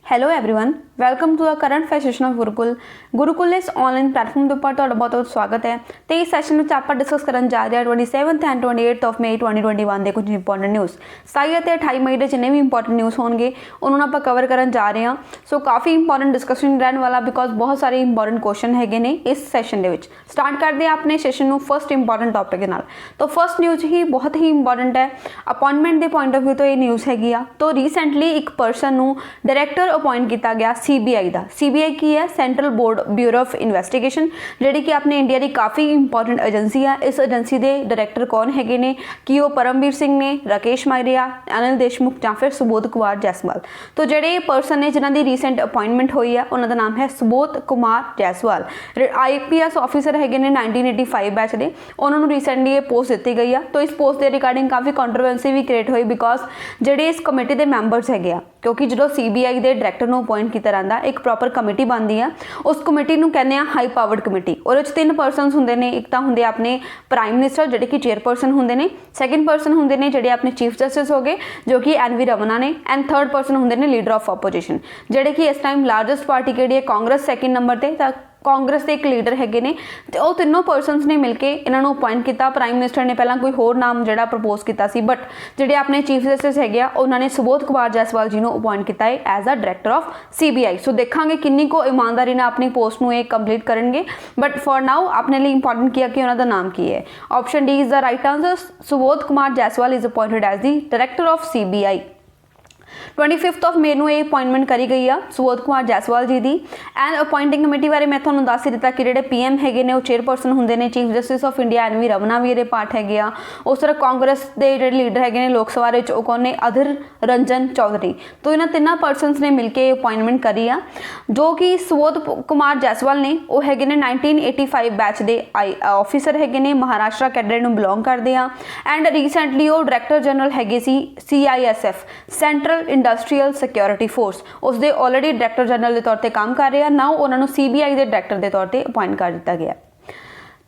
Hello everyone, welcome to the current affair session of Gurukul इस online platform के ऊपर तुहाडा बहुत बहुत स्वागत है। तो इस सैशन में आप डिस्कस करन जा रहे हैं 27 एंड 28 ऑफ मई 2021 के कुछ इंपॉर्टेंट न्यूज़ 27 और 28 मई के जिन्हें भी इंपॉर्टेंट न्यूज़ होंगे उन्होंने आप कवर करन जा रहे हैं। सो काफ़ी इंपॉर्टेंट डिस्कशन रहने वाला बिकॉज बहुत सारे इंपॉर्टेंट क्वेश्चन है ने इस सैशन के स्टार्ट करते हैं अपने सैशन को फर्स्ट इंपॉर्टेंट टॉपिक के नाल। तो फर्स्ट न्यूज़ ही बहुत ही इंपॉर्टेंट है अपॉइंटमेंट के पॉइंट ऑफ व्यू तो ये न्यूज़ हैगी आ। तो रीसेंटली एक परसन को डायरैक्टर अपॉइंट किया गया सीबीआई का। सीबीआई की है central board bureau of investigation जी कि अपने इंडिया की काफ़ी इंपॉर्टेंट एजेंसी है। इस एजेंसी के डायरैक्टर कौन है ने कि वो परमवीर सिंह ने, राकेश मारिया, अनिल देशमुख या फिर सुबोध कुमार जायसवाल। तो जोड़े परसन ने जिन्हों की रीसेंट अपॉइंटमेंट हुई है उन्होंने नाम है सुबोध कुमार जायसवाल। IPS ऑफिसर है 1985 बैच के उन्होंने रीसेंटली ये पोस्ट दी गई है। तो इस पोस्ट के रिगार्डिंग काफ़ी कॉन्ट्रोवर्सी भी क्रिएट हुई बिकॉज जोड़े इस कमेटी के मैंबरस है क्योंकि जो सीबीआई के डायरैक्टर को अपॉइंट किया जाता एक प्रॉपर कमेटी बनती है। उस कमेटी को कहने हाई पावर्ड कमेटी और 3 परसनस होंगे ने। एक तो होंगे अपने प्राइम मिनिस्टर जोड़े कि चेयरपर्सन होंगे ने, सैकेंड परसन होंगे ने जोड़े अपने चीफ जस्टिस हो गए जो कि NV रमना ने, एंड थर्ड परसन होंगे ने लीडर ऑफ ऑपोजिशन जोड़े कि इस टाइम लार्जेस्ट पार्टी कि कांग्रेस सैकेंड नंबर पर कांग्रेस के एक लीडर है ने। तो वो तीनों परसनस ने मिलकर इन्हों अपॉइंट किया। प्राइम मिनिस्टर ने पहला कोई होर नाम जो प्रपोज किया बट जोड़े अपने चीफ जस्टिस है उन्होंने सुबोध कुमार जायसवाल जी को अपॉइंट किया है as a director of CBI. So देखा किन्नी को ईमानदारी ने अपनी पोस्ट में कंप्लीट करेंगे बट फॉर नाउ अपने लिए इंपॉर्टेंट किया कि उन्होंने नाम की है। Option D is the right answer. Subodh Kumar Jaiswal is appointed as the director of CBI. 25 of May को अपॉइंटमेंट करी गई है सुबोध कुमार जायसवाल जी की। एंड अपॉइंटिंग कमेटी बारे मैं थोड़ा दस ही दिता कि जो PM है वो चेयरपर्सन होंगे ने, chief justice of India NV Ramana भी ये पार्ट है। उस तरह कांग्रेस के जो लीडर है लोक सभा वो कौन ने अधीर रंजन चौधरी। तो इन्होंने 3 परसनस ने मिलकर अपॉइंटमेंट करी आ जो कि सुबोध कुमार जायसवाल ने वो है 1985 बैच के ऑफिसर है महाराष्ट्र कैडर में बिलोंग करते हैं। एंड रीसेंटली वो डायरैक्टर जनरल है CISF central industrial security force उसके ऑलरेडी डायरैक्टर जनरल के तौर पर काम कर रहे हैं। नाउ उन्होंने CBI के डायरैक्टर के तौर पर अपॉइंट कर दिया गया।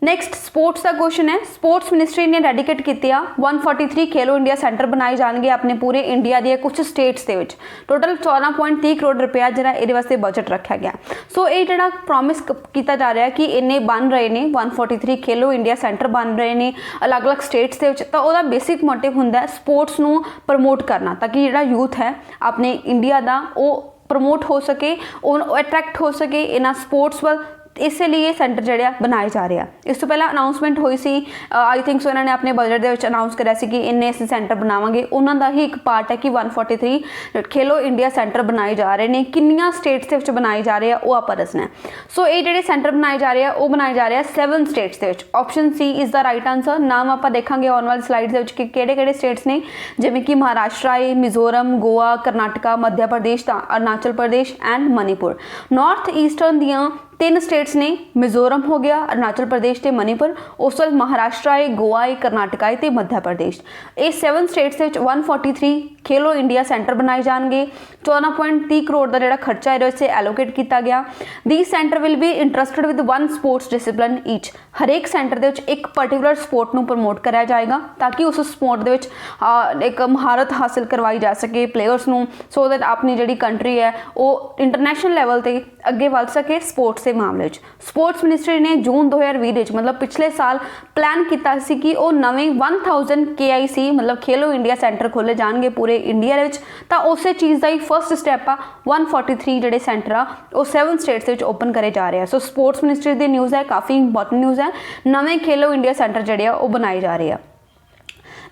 नैक्सट स्पोर्ट्स का क्वेश्चन है। स्पोर्ट्स मिनिस्ट्री ने डेडिकेट किया 143 खेलो इंडिया सेंटर बनाए जाएंगे अपने पूरे इंडिया के कुछ स्टेट्स के टोटल 14.30 करोड़ रुपया जरा ये वास्ते बजट रखा गया। सो ये जो प्रॉमिस किया जा रहा है कि इन्ने बन रहे हैं 143 खेलो इंडिया सेंटर बन रहे हैं अलग अलग स्टेट्स के। तो वह बेसिक मोटिव होंगे स्पोर्ट्स को प्रमोट करना ताकि जो यूथ है अपने इंडिया का वो प्रमोट हो सके, अट्रैक्ट हो सके इन्होंने स्पोर्ट्स वाल। इसलिए सेंटर जोड़े बनाए जा रहे हैं। इस तो पहला अनाउंसमेंट हुई सी आई थिंक सो इन्होंने अपने बजट के अनाउंस कराया कि इन्ने अस सेंटर बनावे उन्होंने ही एक पार्ट है कि 143 खेलो इंडिया सेंटर बनाए जा रहे हैं। किन्नियां स्टेट्स के बनाए जा रहे हैं वो आप दसना है। सो ये जोड़े सेंटर बनाए जा रहे हैं वो बनाए जा रहे हैं 7 स्टेट्स के। Option C is the right answer. नाम आप देखा आने वाली स्लाइड्स कि किहड़े स्टेट्स ने जिमें कि महाराष्ट्र है, Mizoram, Goa, Karnataka, Madhya Pradesh, Arunachal Pradesh and Manipur. North eastern दियाँ 3 स्टेट्स ने मिजोरम हो गया, अरुणाचल प्रदेश ते मणिपुर। उस वक्त महाराष्ट्र है, गोवा है, कर्नाटका है, मध्य प्रदेश। ये 7 स्टेट्स 143 खेलो इंडिया सेंटर बनाए जाएंगे। 14.30 करोड़ का जो खर्चा है इसे एलोकेट किया गया। The centre will be interested with 1 sports discipline each. हरेक सेंटर के एक पर्टिकुलर स्पोर्ट को प्रमोट कराया जाएगा ताकि उस स्पोर्ट के एक महारत हासिल करवाई जा सके प्लेयर्स को सो दैट अपनी जी कंट्री है वो इंटरनेशनल लैवल पर अगे बढ़ सके स्पोर्ट्स के मामले। स्पोर्ट्स मिनिस्ट्री ने जून 2020 मतलब पिछले साल प्लान किया कि वो नवे 1000 KIC मतलब खेलो इंडिया सेंटर खोले जाएंगे पूरे इंडिया तो उस चीज़ का ही फर्स्ट स्टैप आ 143 जोड़े सेंटर आ वो 7 स्टेट्स ओपन करे जा रहे हैं। सो स्पोर्ट्स मिनिस्ट्री की न्यूज़ है, काफ़ी इंपॉर्टेंट न्यूज़ है। नवे खेलो इंडिया सेंटर जोड़े वो बनाए जा रहे हैं।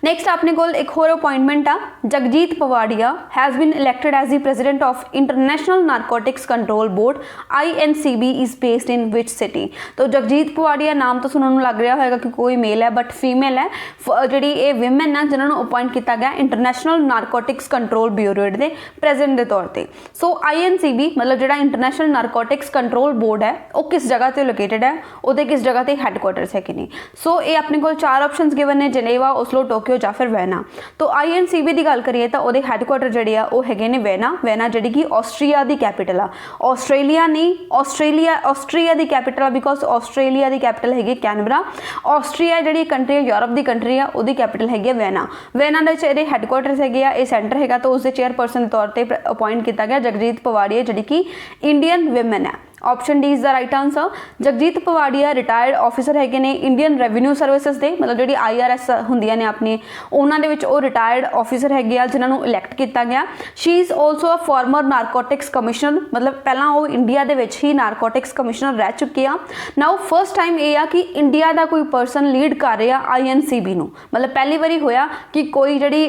नैक्सट अपने को एक होर अपॉइंटमेंट आ Jagjit Pavadia has been elected as the president of international narcotics control board INCB is based in which city. तो जगजीत पवाड़िया नाम तो सुनने लग रहा होगा कि कोई मेल है बट फीमेल है जी ये विमेन है जिन्होंने अपॉइंट किया गया इंटरनेशनल नारकोटिक्स कंट्रोल ब्यूरो के प्रेजिडेंट के तौर पर। सो INCB मतलब जो इंटरनेशनल नारकोटिक्स कंट्रोल बोर्ड है वो किस जगह पर लोकेटेड है, वो किस जगह पर हैडकुआटर्स है कि नहीं। सो ये अपने को 4 ऑप्शन गिवन है जनेवा, ओस्लो, टोक्यो टोक्यो या फिर वैना। तो INCB की गल करिए तो वो हैडकुआटर जिहड़े आ वो हैगे ने वैना। वैना जिहड़ी कि ऑस्ट्रेलिया की कैपिटल आ, ऑस्ट्रेलिया नहीं, ऑस्ट्रिया की कैपिटल आ, बिकॉज ऑस्ट्रेलिया की कैपिटल हैगी कैनबरा। ऑस्ट्रिया जिहड़ी कंट्री है, यूरोप की कंट्री आ, उसकी कैपिटल हैगी वैना। वैना दे विच हैडकुआटर्स हैगे आ, सेंटर हैगा। तो उसके चेयरपर्सन के तौर पर अपॉइंट किया गया जगजीत पवाड़िया जिहड़ी कि इंडियन विमेन है। Option D is the right answer. Jagjit Pavadia retired officer हैगे ने इंडियन रेवन्यू सर्विसेज दे, मतलब जिहड़ी IRS हुंदियां ने अपनी, उन्हां दे विच वो रिटायर्ड ऑफिसर हैगे आ जिन्हां नूं इलैक्ट किया गया। She is also a former narcotics commissioner, मतलब पहला वो इंडिया दे विच ही नारकोटिक्स कमिश्नर रह चुके आ। नाउ फर्स्ट टाइम ये आ कि इंडिया का कोई परसन लीड कर रहा INCB नूं, मतलब पहली बारी होया कि कोई जिहड़ी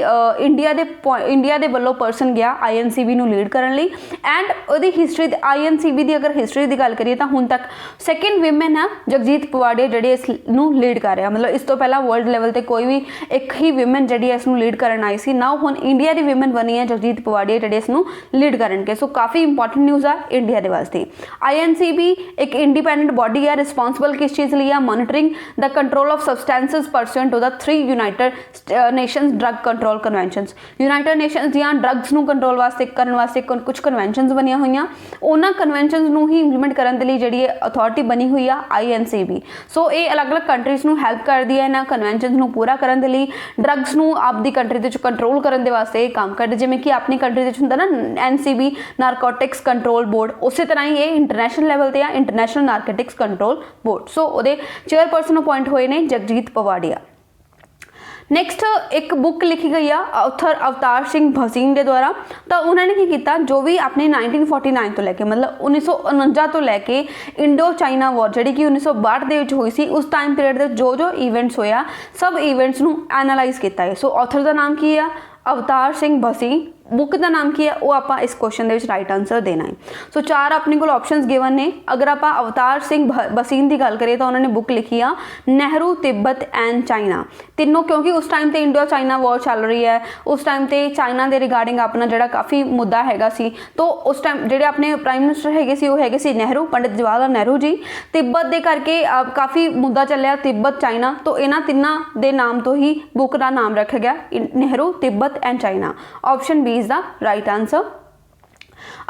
इंडिया दे वल्लों परसन गया INCB नूं लीड करन लई। एंड उहदी हिस्टरी INCB दी अगर हिस्टरी की गल करिए तो हुण तक सैकेंड विमेन है जगजीत पवाड़िया जिहड़ी इस नूं लीड कर रहा, मतलब इस तो पहला वर्ल्ड लेवल ते कोई भी एक ही विमेन जिहड़ी इस नूं लीड करन आई सी। नाउ हुण इंडिया की विमेन बनी है जगजीत पवाड़िया जिहड़ी इस नूं लीड करनगे। सो काफ़ी इंपॉर्टेंट न्यूज़ आ इंडिया दे वास्ते। INCB एक इंडिपेंडेंट बॉडी है, रिस्पॉन्सिबल किस चीज़ लिए, monitoring the control of substances pursuant to the 3 United Nations drug control conventions. United Nations दियां ड्रग्स नूं कंट्रोल वास्ते करन वास्ते कुछ कन्वेंशनस बनिया हुई, उन्हां कन्वेंशनस नूं ही इंप्लीमेंट करन दे लई जिहड़ी अथॉरिटी बनी हुई आ INCB। सो ये अलग अलग कंट्रीज़ नूं हैल्प करदी है इन्हां कन्वेंशनस नूं पूरा करन दे लई, ड्रग्स नूं आपदी कंट्री दे विच कंट्रोल करन दे वास्ते काम करदे। जिवें कि अपनी कंट्री दे विच हुंदा ना NCB नारकोटिक्स कंट्रोल बोर्ड, उस तरह ही ये इंटरनेशनल लेवल ते आ इंटरनेशनल नारकोटिक्स कंट्रोल बोर्ड। सो उहदे चेयरपर्सन अपॉइंट होए ने जगजीत पवाड़िया। नैक्सट एक बुक लिखी गई है ऑथर अवतार सिंह भसीन के द्वारा। तो उन्होंने की किया, जो भी अपने 1949 तो लैके मतलब 1949 तो लैके इंडो चाइना वॉर जी कि 1962 के हुई सी, उस टाइम पीरियड के जो इवेंट्स होया सब इवेंट्स नूं एनालाइज किया है। सो ऑथर का नाम की है अवतार सिंह भसीन। बुक का नाम की है वो आप इस क्वेश्चन के राइट आंसर देना है। सो 4 अपने को ऑप्शनस गिवन ने। अगर आप अवतार सिंह भसीन की गल करिए तो उन्होंने बुक लिखी आ नेहरू तिब्बत एंड चाइना। तीनों क्योंकि उस टाइम ते इंडो चाइना वॉर चल रही है, उस टाइम ते चाइना के रिगार्डिंग अपना जो काफ़ी मुद्दा हैगा सी। तो उस टाइम जोड़े अपने प्राइम मिनिस्टर हैगे सी वो हैगे सी नेहरू, पंडित जवाहर लाल नेहरू जी। तिब्बत के करके काफ़ी मुद्दा चलिया तिब्बत चाइना, तो इन्होंने तिन्ना के नाम तो ही बुक का नाम रखा गया Nehru Tibet and China. Option B is the right answer.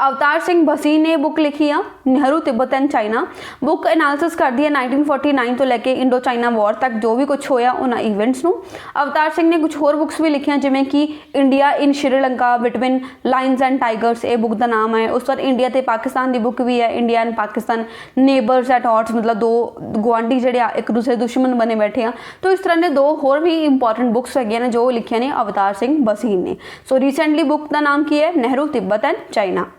Avtar Singh Bhasin ने बुक लिखी है Nehru Tibet and China. Book analysis करती है 1949 तो लैके इंडो चाइना वॉर तक जो भी कुछ होया उन्होंने इवेंट्स नूं। अवतार सिंह ने कुछ होर बुक्स भी लिखियां जिवें कि India in Sri Lanka between lines and tigers, ये बुक का नाम है। उस बाद इंडिया ते पाकिस्तान की बुक भी है India and Pakistan neighbours at odds, मतलब 2 गुआढ़ी जिहड़े एक दूसरे दुश्मन बने बैठे हैं। तो इस तरह ने 2 होर भी इंपॉर्टेंट बुक्स है ने जो लिखिया ने अवतार सिंह भसीन ने। सो रिसेंटली बुक का नाम की है Nehru Tibet and China.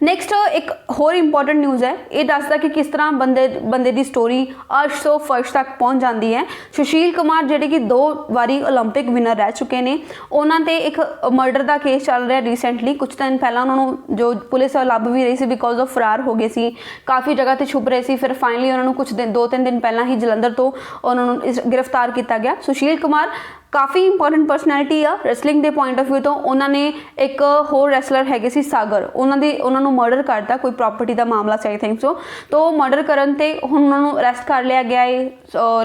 Next एक होर इंपॉर्टेंट न्यूज़ है, ये दसदा कि किस तरह बंदे की स्टोरी अर्श तो फर्श तक पहुँच जाती है। सुशील कुमार जिहड़े कि 2 बारी ओलंपिक विनर रह चुके हैं, उन्होंने एक मर्डर का केस चल रहा रिसेंटली। कुछ दिन पहला उन्होंने जो पुलिस लभ भी रही सी बिकॉज ऑफ फरार हो गए सी, काफ़ी जगह पर छुप रहे सी। फिर फाइनली उन्होंने कुछ दिन 2-3 दिन पहला ही जलंधर तो उन्होंने गिरफ्तार किया गया। सुशील कुमार काफ़ी इंपॉर्टेंट पर्सनैलिटी आ रेसलिंग के पॉइंट ऑफ व्यू तो। उन्होंने एक होर रेसलर है सी सागर, उन्होंने मर्डर करता, कोई प्रॉपर्टी का मामला सी आई थिंक सो। तो मर्डर करन ते हुण उन्होंने अरैसट कर लिया गया है,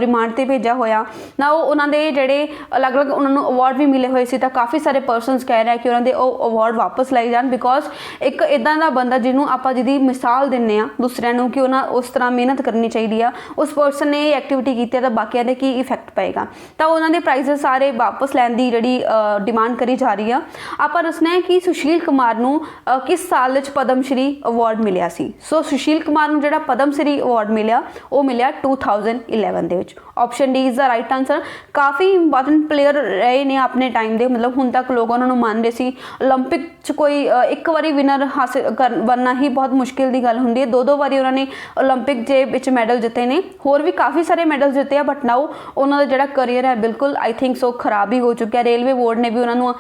रिमांड पर भेजा होया ना। उन्होंने जोड़े अलग अलग उन्होंने अवार्ड भी मिले हुए सी, तो काफ़ी सारे परसनस कह रहे हैं कि उन्होंने अवार्ड वापस लाई जान बिकॉज एक इदां दा बंदा जिन्हों आप जिहदी मिसाल दिंदे आ दूसरिਆਂ ਨੂੰ कि उन्हें उस तरह मेहनत करनी चाहिए, उस परसन ने एक्टिविटी की तो बाकियां दे की इफेक्ट पेगा। तो उन्होंने प्राइजेस सारे वापस लैन की जी डिमांड करी जा रही है। आप दसना है कि सुशील कुमार नूं किस साल पद्मश्री अवार्ड मिलिया सी। सो सुशील कुमार नूं जिहड़ा पद्मश्री अवार्ड मिलिया वो मिलिया 2011 दे विच। Option D is the right answer. काफ़ी इंपॉर्टेंट प्लेयर रहे ने अपने टाइम दे, मतलब हुण तक लोग उन्होंने मानते सी। ओलंपिक च कोई एक बारी विनर हासिल बनना ही बहुत मुश्किल की गल हुंदी है। 2-2 बारी उन्होंने ओलंपिक जे विच मैडल जिते ने, होर भी काफ़ी सारे मैडल जिते आ, बट नाउ उन्होंने जिहड़ा करियर है बिल्कुल आई थिंक सो खराब ही हो चुका है। रेलवे बोर्ड ने भी उन्होंने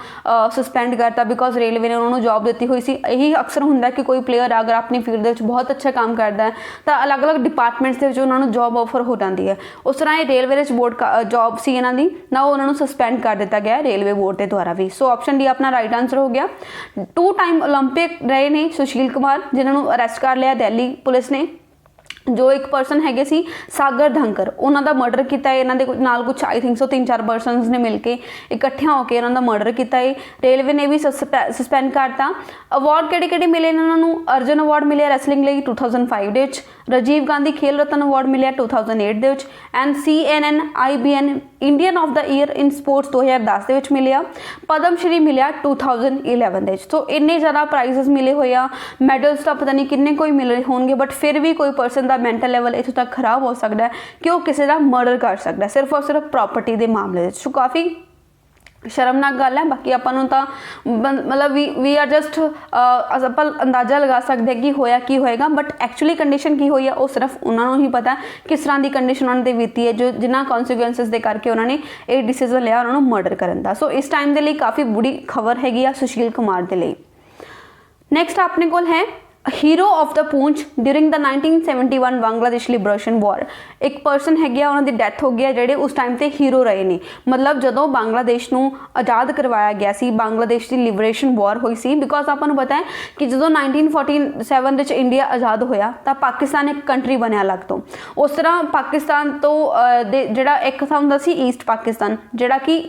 सस्पेंड करता बिकॉज रेलवे ने उन्होंने जॉब दी हुई सी। यही अक्सर होंगे कि कोई प्लेयर अगर अपनी फील्ड में बहुत अच्छा काम करता है तो अलग अलग डिपार्टमेंट्स के उन्होंने जॉब ऑफर हो जाती है। उस तरह ये रेलवे बोर्ड जॉब सी इन्हों की ना उन्होंने सस्पेंड कर दिया गया रेलवे बोर्ड के द्वारा भी। सो ऑप्शन डी अपना राइट आंसर हो गया। 2 टाइम ओलंपिक रहे ने सुशील कुमार जिन्होंने अरैसट कर लिया दिल्ली पुलिस ने। जो एक पर्सन है सी सागर धंकर, उन्होंने मर्डर किया इन्हों के नाल कुछ आई थिंक सो 3-4 पर्सनस ने मिलके इकट्ठे होकर इन्हों का मर्डर किया है। रेलवे ने भी सस्पेंड करता। अवार्ड किहड़े मिले इन्होंने, अर्जुन अवार्ड मिले रैसलिंग लिए 2005 दे विच, राजीव गांधी खेल रत्न अवार्ड मिले 2008 दे विच, and CNN IBN Indian of the year in sports 2010 दे विच मिलिया, पद्म श्री मिलिया 2011 दे विच। तो इन्ने ज़्यादा प्राइजेस मिले हुए आ, मैडल्स तो पता नहीं किन्ने कोई मिले होंगे, बट फिर भी कोई पर्सन का मैंटल लैवल इतों तक खराब हो सकता है कि वह किसी का मर्डर कर सकता है सिर्फ और सिर्फ प्रॉपर्टी के मामले। सो काफ़ी शर्मनाक गल है। बाकी अपन तो मतलब वी आर जस्ट आप अंदाजा लगा सकते हैं कि होया की होएगा, बट एक्चुअली कंडीशन की हुई है वो सिर्फ उन्होंने ही पता है किस तरह की कंडीशन उन्होंने बीती है जो जिन्होंने कॉन्सिक्वेंसिस के करके उन्होंने ये डिसीजन लिया उन्होंने मर्डर करने का। सो इस टाइम के लिए काफ़ी बुरी खबर हैगी आ सुशील कुमार के लिए। नैक्सट अपने को है hero of the Poonch during the 1971 Bangladesh liberation war. एक पर्सन है उन्होंने डेथ हो गया जेडे उस टाइम ते हीरो रहे ने, मतलब जदों बांग्लादेश नूं आज़ाद करवाया गया सी, बांग्लादेश की लिबरेशन वॉर हुई सी। बिकॉज आपको पता है कि जो 1947 इंडिया आज़ाद होया तो पाकिस्तान एक कंट्री बनया अलग तो, उस तरह पाकिस्तान तो जोड़ा एक था हुंदा सी ईस्ट पाकिस्तान जोड़ा कि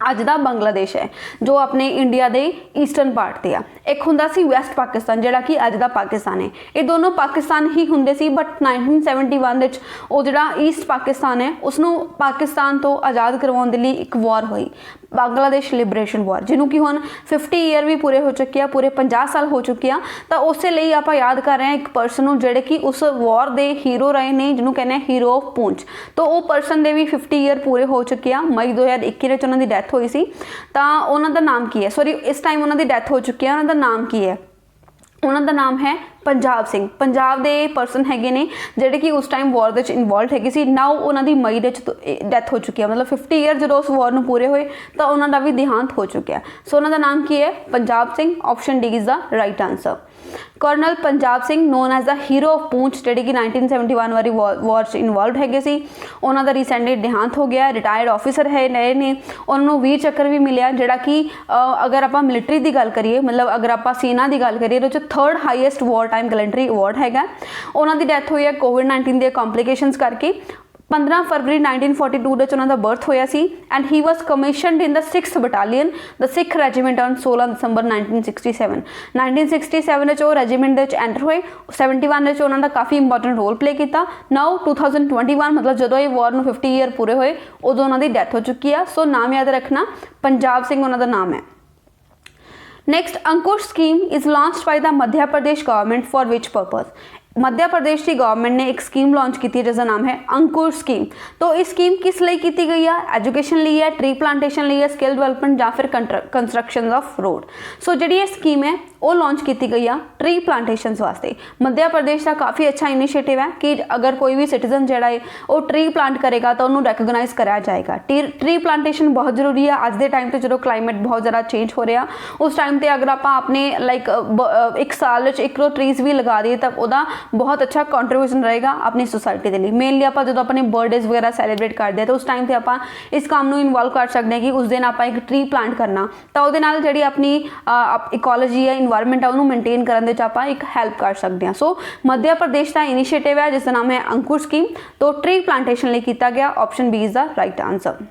अज का बांग्लादेश है जो अपने इंडिया के ईस्टर्न पार्ट से आ, एक हुंदा सी वैस्ट पाकिस्तान जोड़ा कि अज का पाकिस्तान है। ये दोनों पाकिस्तान ही हुंदे सी, बट 1971 वो जोड़ा ईस्ट पाकिस्तान है उसनों पाकिस्तान तो आज़ाद करवाने के लिए एक वॉर हुई, बांग्लादेश लिबरेशन वॉर, जिन्हों कि हुण 50 ईयर भी पूरे हो चुके हैं, पूरे 50 साल हो चुके हैं। तो उस लिए आप याद कर रहे हैं एक पर्सन जोड़े कि उस वॉर के हीरो रहे ने जिन्हों कहने हीरो ऑफ पूंछ। तो वो पर्सन के भी 50 ईयर पूरे हो चुके हैं। मई 2021 उन्होंने डेथ हुई सी, तो उन्होंने नाम की है, सॉरी इस टाइम उन्होंने डेथ हो चुकी है, उन्होंने नाम की है, उन्होंने नाम है पंजाब सिंह। पंजाब के पर्सन है ने जोड़े कि उस टाइम वॉर इनवॉल्व है। नाउ उन्होंने मई डेथ हो चुकी है, मतलब 50 ईयर जो उस वॉर में पूरे हुए तो उन्होंने भी देहांत हो चुका है। सो उन्होंने नाम की है Punjab Singh. Option D is the right answer. Colonel Punjab Singh known as the hero of Poonch जोड़ी कि 1971 वाली वॉर इनवॉल्व है सी, उन्होंने रिसेंटली देहांत हो गया। रिटायर्ड ऑफिसर है नए ने, उन्होंने वीर चक्र भी मिले जोड़ा कि अगर आप मिलिटरी की गल करिए, मतलब अगर आप सेना की गल करिए तो 3rd highest war time gallantry award है। उन्होंने डेथ हुई है कोविड-19 के कॉम्प्लिकेशंस करके। 15 फरवरी 1942 उन्होंने बर्थ होया सी, and he was commissioned in the 6th battalion the Sikh regiment on 16 December 1967। 1967 वो रेजिमेंट एंटर हुए। 71 उन्होंने काफ़ी इंपॉर्टेंट रोल प्ले किया। नाउ 2021 मतलब जो ये वॉर में 50 ईयर पूरे हुए उदों उन्होंने डेथ हो चुकी है। सो नाम याद रखना पंजाब सिंह उन्होंने नाम है। Next Ankush scheme is launched by the Madhya Pradesh government for which purpose. Madhya Pradesh की गवर्नमेंट ने एक स्कीम लॉन्च की थी जिसका नाम है अंकुर स्कीम। तो इस स्कीम किस लिए की गई है? एजुकेशन लिए है, ट्री प्लांटेशन लिए है, स्किल डेवलपमेंट या फिर कंस्ट्रक्शन ऑफ रोड। सो जी ये स्कीम है वो लॉन्च की गई है ट्री प्लांटेशन वास्ते। मध्य प्रदेश का काफ़ी अच्छा इनिशिएटिव है कि अगर कोई भी सिटीजन जोड़ा है वो ट्री प्लांट करेगा तो उन्होंने रैकोगनाइज कराया जाएगा। ट्री प्लांटेशन बहुत जरूरी है अज के टाइम पर जो क्लाइमेट बहुत ज़्यादा चेंज हो रहा उस टाइम पर अगर आप अपने लाइक एक साल 1 ट्रीज भी लगा दिए तो वह बहुत अच्छा कॉन्ट्रीब्यूशन रहेगा अपनी सोसाइटी के लिए। मेनली आप जो अपने बर्थडेज वगैरह सैलीब्रेट करते हैं तो उस टाइम पर आप इस काम को इन्वॉल्व कर सकते हैं कि उस दिन आप एक ट्री प्लांट करना तो वो जी अपनी इकोलॉजी है इन्वायरमेंट है उन्होंने मेनटेन करने आप एक हेल्प कर सकते हैं। सो मध्य प्रदेश का इनिशिएटिव है जिसका नाम है अंकुर स्कीम। तो ट्री प्लांटेशन लिए किया गया। Option B is the right answer.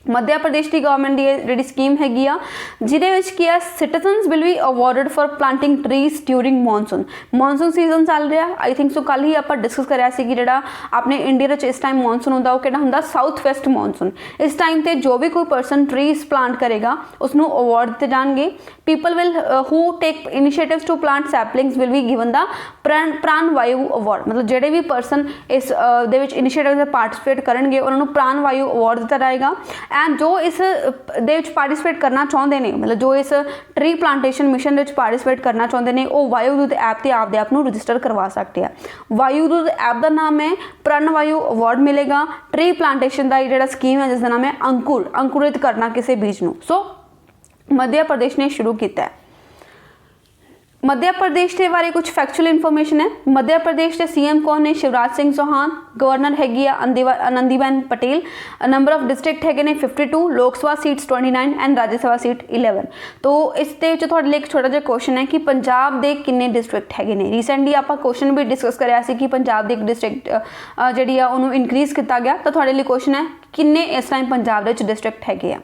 Madhya Pradesh की गवर्नमेंट की जी स्कीम हैगी आ जिहदे की citizens will be awarded for planting trees during monsoon season चल रहा। आई थिंक सो कल ही आप डिस्कस कराया कि जो अपने इंडिया इस टाइम मॉनसून होंगे वो कि होंगे साउथ वेस्ट मॉनसून। इस टाइम पर जो भी कोई पर्सन ट्रीज प्लांट करेगा उसनों अवॉर्ड दिते जाएंगे। People will who take initiatives to plant saplings will be given the Pran Vayu award. मतलब जोड़े भी पर्सन इस इनिशिएटिव पार्टिसिपेट करेंगे उन्होंने प्राण वायु अवॉर्ड दिता जाएगा। एंड जो इस पार्टिसिपेट करना चाहते हैं मतलब जो इस ट्री प्लांटेशन मिशन पार्टिसिपेट करना चाहते हैं वो वायुदूत ऐप से आपदे आप रजिस्टर करवा सकते हैं। वायुदूत ऐप का नाम है प्राण वायु अवॉर्ड मिलेगा। ट्री प्लांटेशन का जो स्कीम है जिसका नाम है अंकुरित करना किसी बीज को। सो मध्य प्रदेश ने शुरू किया है। मध्य प्रदेश के बारे कुछ फैक्चुअल इन्फॉर्मेशन है। मध्य प्रदेश के सीएम कौन है? शिवराज सिंह चौहान। गवर्नर हैगी Anandiben Patel. Number of district हैगे ने 52, लोक सभा सीट्स 29 एंड राज्यसभा सीट 11। तो इस ਦੇ ਵਿੱਚ ਤੁਹਾਡੇ ਲਈ ਇੱਕ ਛੋਟਾ ਜਿਹਾ ਕੁਐਸਚਨ ਹੈ ਕਿ ਪੰਜਾਬ ਦੇ ਕਿੰਨੇ ਡਿਸਟ੍ਰਿਕਟ ਹੈਗੇ ਨੇ। ਰੀਸੈਂਟਲੀ ਆਪਾਂ ਕੁਐਸਚਨ ਵੀ ਡਿਸਕਸ ਕਰਿਆ ਸੀ ਕਿ ਪੰਜਾਬ ਦੇ ਇੱਕ ਡਿਸਟ੍ਰਿਕਟ ਜਿਹੜੀ ਆ ਉਹਨੂੰ ਇਨਕਰੀਜ਼ ਕੀਤਾ ਗਿਆ। ਤਾਂ ਤੁਹਾਡੇ ਲਈ ਕੁਐਸਚਨ ਹੈ ਕਿੰਨੇ ਇਸ ਟਾਈਮ ਪੰਜਾਬ ਦੇ ਵਿੱਚ ਡਿਸਟ੍ਰਿਕਟ ਹੈਗੇ ਆ।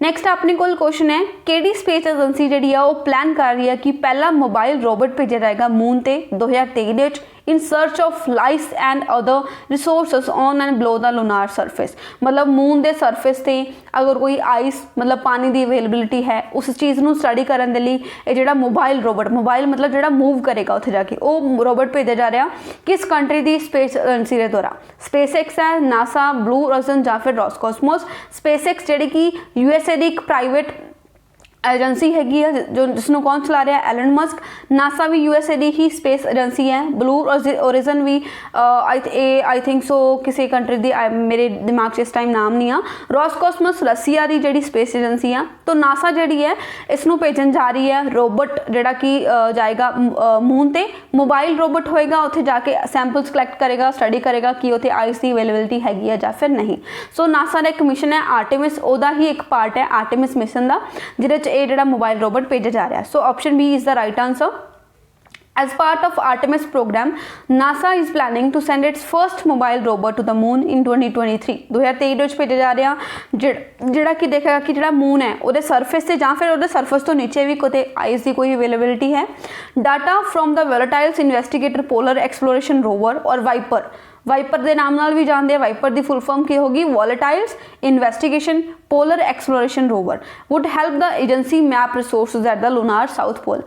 ਨੈਕਸਟ ਆਪਣੇ ਕੋਲ ਕੁਐਸਚਨ ਹੈ ਕਿਹੜੀ ਸਪੇਸ ਏਜੰਸੀ ਜਿਹੜੀ ਆ ਉਹ ਪਲਾਨ ਕਰ ਰਹੀ ਹੈ ਕਿ ਪਹਿਲਾ ਮੋਬਾਈਲ ਰੋਬੋਟ ਭੇਜਿਆ ਜਾਏਗਾ ਮੂਨ ਤੇ 2023 ਦੇ ਵਿੱਚ in search of life and other resources on and below the lunar surface। मतलब मून ਦੇ ਸਰਫੇਸ ਤੇ ਅਗਰ ਕੋਈ ਆਈਸ मतलब ਪਾਣੀ ਦੀ ਅਵੇਲੇਬਿਲਿਟੀ ਹੈ ਉਸ ਚੀਜ਼ ਨੂੰ ਸਟੱਡੀ ਕਰਨ ਦੇ ਲਈ ਇਹ ਜਿਹੜਾ ਮੋਬਾਈਲ ਰੋਬੋਟ ਮੋਬਾਈਲ मतलब ਜਿਹੜਾ ਮੂਵ ਕਰੇਗਾ ਉੱਥੇ ਜਾ ਕੇ ਉਹ ਰੋਬੋਟ ਭੇਜਿਆ ਜਾ ਰਿਹਾ ਕਿਸ ਕੰਟਰੀ ਦੀ ਸਪੇਸ ਏਜੰਸੀ ਦੇ ਦੁਆਰਾ। SpaceX ਹੈ, NASA, Blue Origin ਜਾਂ ਫਿਰ Roscosmos। SpaceX ਜਿਹੜੀ ਕਿ USA ਦੀ ਇੱਕ ਪ੍ਰਾਈਵੇਟ एजेंसी हैगी है जो जिसनों कौन चला रहा है? Elon Musk. नासा भी यूएसए दी ही स्पेस एजेंसी है। ब्लू ओरिजिन भी आई थिंक सो किसी कंट्री दी मेरे दिमाग से इस टाइम नाम नहीं आ। रॉसकॉस्मोस रसिया दी जिहड़ी स्पेस एजेंसी आ। तो नासा जिहड़ी है इसनों भेजन जा रही है रोबोट जिहड़ा कि जाएगा मून ते। मोबाइल रोबोट होएगा उत्थे जाके सैंपल्स कलैक्ट करेगा स्टडी करेगा कि उत्थे आइस की अवेलेबिलिटी हैगी है जां फिर नहीं। सो नासा का एक मिशन है आर्टेमिस ओदा ही एक पार्ट है आर्टेमिस मिशन का जिहदे ਇਹ ਜਿਹੜਾ ਮੋਬਾਈਲ ਰੋਬੋਟ ਭੇਜਿਆ ਜਾ ਰਿਹਾ। ਸੋ option B is the right answer. As part of Artemis program, NASA is planning to send its first mobile robot to the moon in 2023। 2023 ਦੇ ਵਿੱਚ ਭੇਜਿਆ ਜਾ ਰਿਹਾ ਜਿਹੜਾ ਕਿ ਦੇਖੇਗਾ ਕਿ ਜਿਹੜਾ ਮੂਨ ਹੈ ਉਹਦੇ ਸਰਫੇਸ ਤੇ ਜਾਂ ਫਿਰ ਉਹਦੇ ਸਰਫੇਸ ਤੋਂ ਨੀਚੇ ਵੀ ਕਿਤੇ ਆਈਸ ਦੀ ਕੋਈ ਅਵੇਲੇਬਿਲਿਟੀ ਹੈ। Data from the volatiles investigator polar exploration rover ਔਰ ਵਾਈਪਰ ਦੇ ਨਾਮ ਨਾਲ ਵੀ ਜਾਣਦੇ ਆ। ਵਾਈਪਰ ਦੀ ਫੁੱਲ ਫਾਰਮ ਕੀ ਹੋਗੀ? Volatiles investigation polar exploration rover would help the agency map resources at the lunar south pole.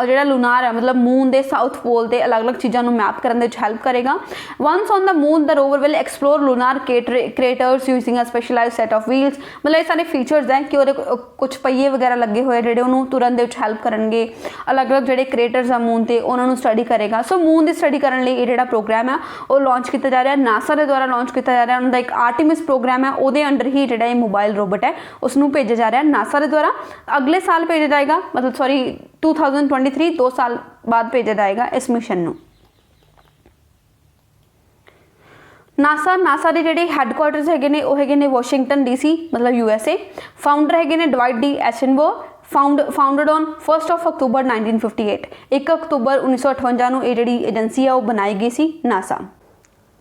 जो लूनार है मतलब मून के साउथ पोल से अलग अलग चीज़ों मैप करने हेल्प करेगा। Once on the moon the rover will explore lunar craters using a specialise set of wheels. मतलब ये सारे फीचर्स हैं कि कुछ पहिए वगैरह लगे हुए जोड़े उन्होंने तुरन के हेल्प करेंगे। अलग अलग जोड़े क्रेटर्स आ मून से उन्होंने स्टडी करेगा। सो मून की स्टडी करने ये जो प्रोग्राम है वो लॉन्च किया जा रहा है नासा के द्वारा लॉन्च किया जा रहा है। उनका एक आर्टिमिस प्रोग्राम है वो अंडर ही जो मोबाइल रोबोट है उसनों भेजा जा रहा है नासा के द्वारा। अगले साल भेजा जाएगा मतलब सॉरी 2023 2 साल बाद भेजा जाएगा इस मिशन ਨੂੰ। नासा ਦੇ ਜਿਹੜੇ ਹੈੱਡਕੁਆਰਟਰਸ ਹੈਗੇ ਨੇ ਉਹ ਹੈਗੇ ਨੇ ਵਾਸ਼ਿੰਗਟਨ DC मतलब USA। ਫਾਊਂਡਰ ਹੈਗੇ ਨੇ ਡਵਾਈਟ ਡੀ ਐਸਨਬਰਗ। फाउंडेड ऑन 1 अक्टूबर 1958। 1 अक्टूबर 1958 ਨੂੰ ਇਹ ਜਿਹੜੀ ਏਜੰਸੀ ਆ ਉਹ ਬਣਾਈ ਗਈ ਸੀ नासा।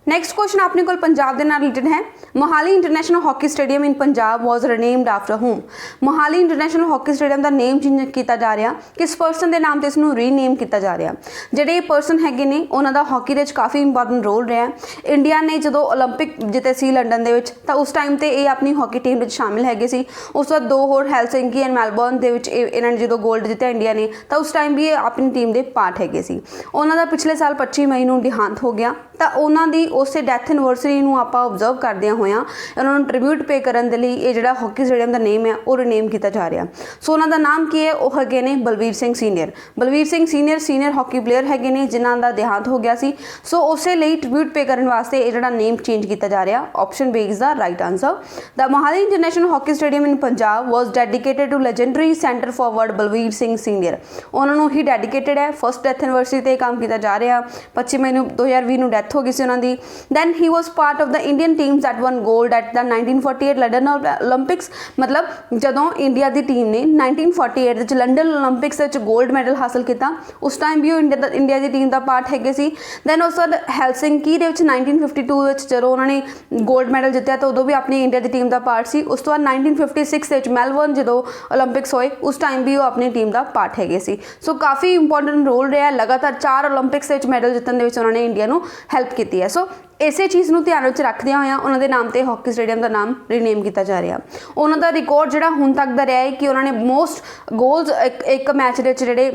नैक्सट क्वेश्चन अपने को पंजाब के नाल रिलेटेड है। Mohali international hockey stadium in Punjab was renamed after home. Mohali international hockey stadium का नेम चेंज किया जा रहा किस पर्सन के नाम से इसनों रीनेम किया जा रहा। जोड़े पर्सन हैगे ने उन्होंने हॉकी के काफ़ी इंपॉर्टेंट रोल रहा। इंडिया ने जो ओलंपिक जिते सी लंडन के तो उस टाइम तो ये अपनी हॉकी टीम में शामिल हैगे सी। उस बाद 2 होर हेलसिंकी एंड मैलबोर्न के इन्होंने जो गोल्ड जितया इंडिया ने तो उस टाइम भी ये अपनी टीम के पार्ट हैगे सी। उन्होंने पिछले साल 25 मई को देहांत हो गया तो उन्होंने उस डैथ एनिवर्सरी आप ऑबजर्व करदे होए उन्होंने ट्रिब्यूट पे करने के लिए ये जो हॉकी स्टेडियम का नेम है वो रिनेम किया जा रहा। सो उन्होंने नाम की है वो है ने Balbir Singh senior. Balbir Singh senior hockey player है ने जिन्हों का देहांत हो गया सी। सो उस ट्रिब्यूट पे करने वास्ते ये जो नेम चेंज किया जा रहा। Option B is the right answer. The Mohali international hockey stadium in Punjab was dedicated to legendary centre forward Balbir Singh senior. उन्होंने ही डेडिकेटेड है। फर्स्ट डैथ एनिवर्सरी पर काम किया जा रहा। 25 मई 2020 में डैथ हो गई सी उन्होंने। Then he was part of the Indian teams that won gold at the 1948 London Olympics. मतलब जदों इंडिया की टीम ने 1948 लंडन ओलंपिक्स गोल्ड मैडल हासिल किया उस टाइम भी इंडिया की टीम का पार्ट हैगे सी। दैन उस बाद हेलसिंकी 1952 जो उन्होंने गोल्ड मैडल जितया तो उदों भी अपनी इंडिया की टीम का पार्ट सी। उस तो बाद 1956 मेलबोर्न जो ओलंपिक्स होए उस टाइम भी वो अपनी टीम का पार्ट हैगे सी। सो काफ़ी इंपॉर्टेंट रोल रहा। लगातार 4 ओलंपिक्स मैडल जितने उन्होंने इंडिया को हेल्प की है। सो इसे चीज़ को ध्यान में रखद हुए उन्होंने नाम से हॉकी स्टेडियम का नाम रीनेम किया जा रहा। उन्होंने रिकॉर्ड जो हुण तक का रहा है कि उन्होंने मोस्ट गोल्स एक मैच के जोड़े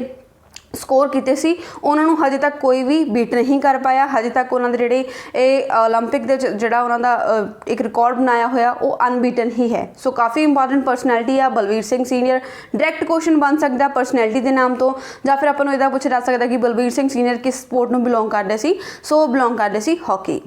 स्कोर किए सी उन्होंने हजे तक कोई भी बीट नहीं कर पाया। हजे तक उन्होंने जोड़े ओलंपिक जोड़ा उन्होंने एक रिकॉर्ड बनाया हुआ वो अनबीटन ही है। सो काफ़ी इंपॉर्टेंट पर्सनैलिटी है Balbir Singh senior. Direct question बन सकता पर्सनैलिटी के नाम तो या फिर अपन इदा पूछा जा सकता कि बलवीर सिंह सीनियर किस स्पोर्ट में बिलोंग करते सी। सो बिलोंग करते सी हॉकी।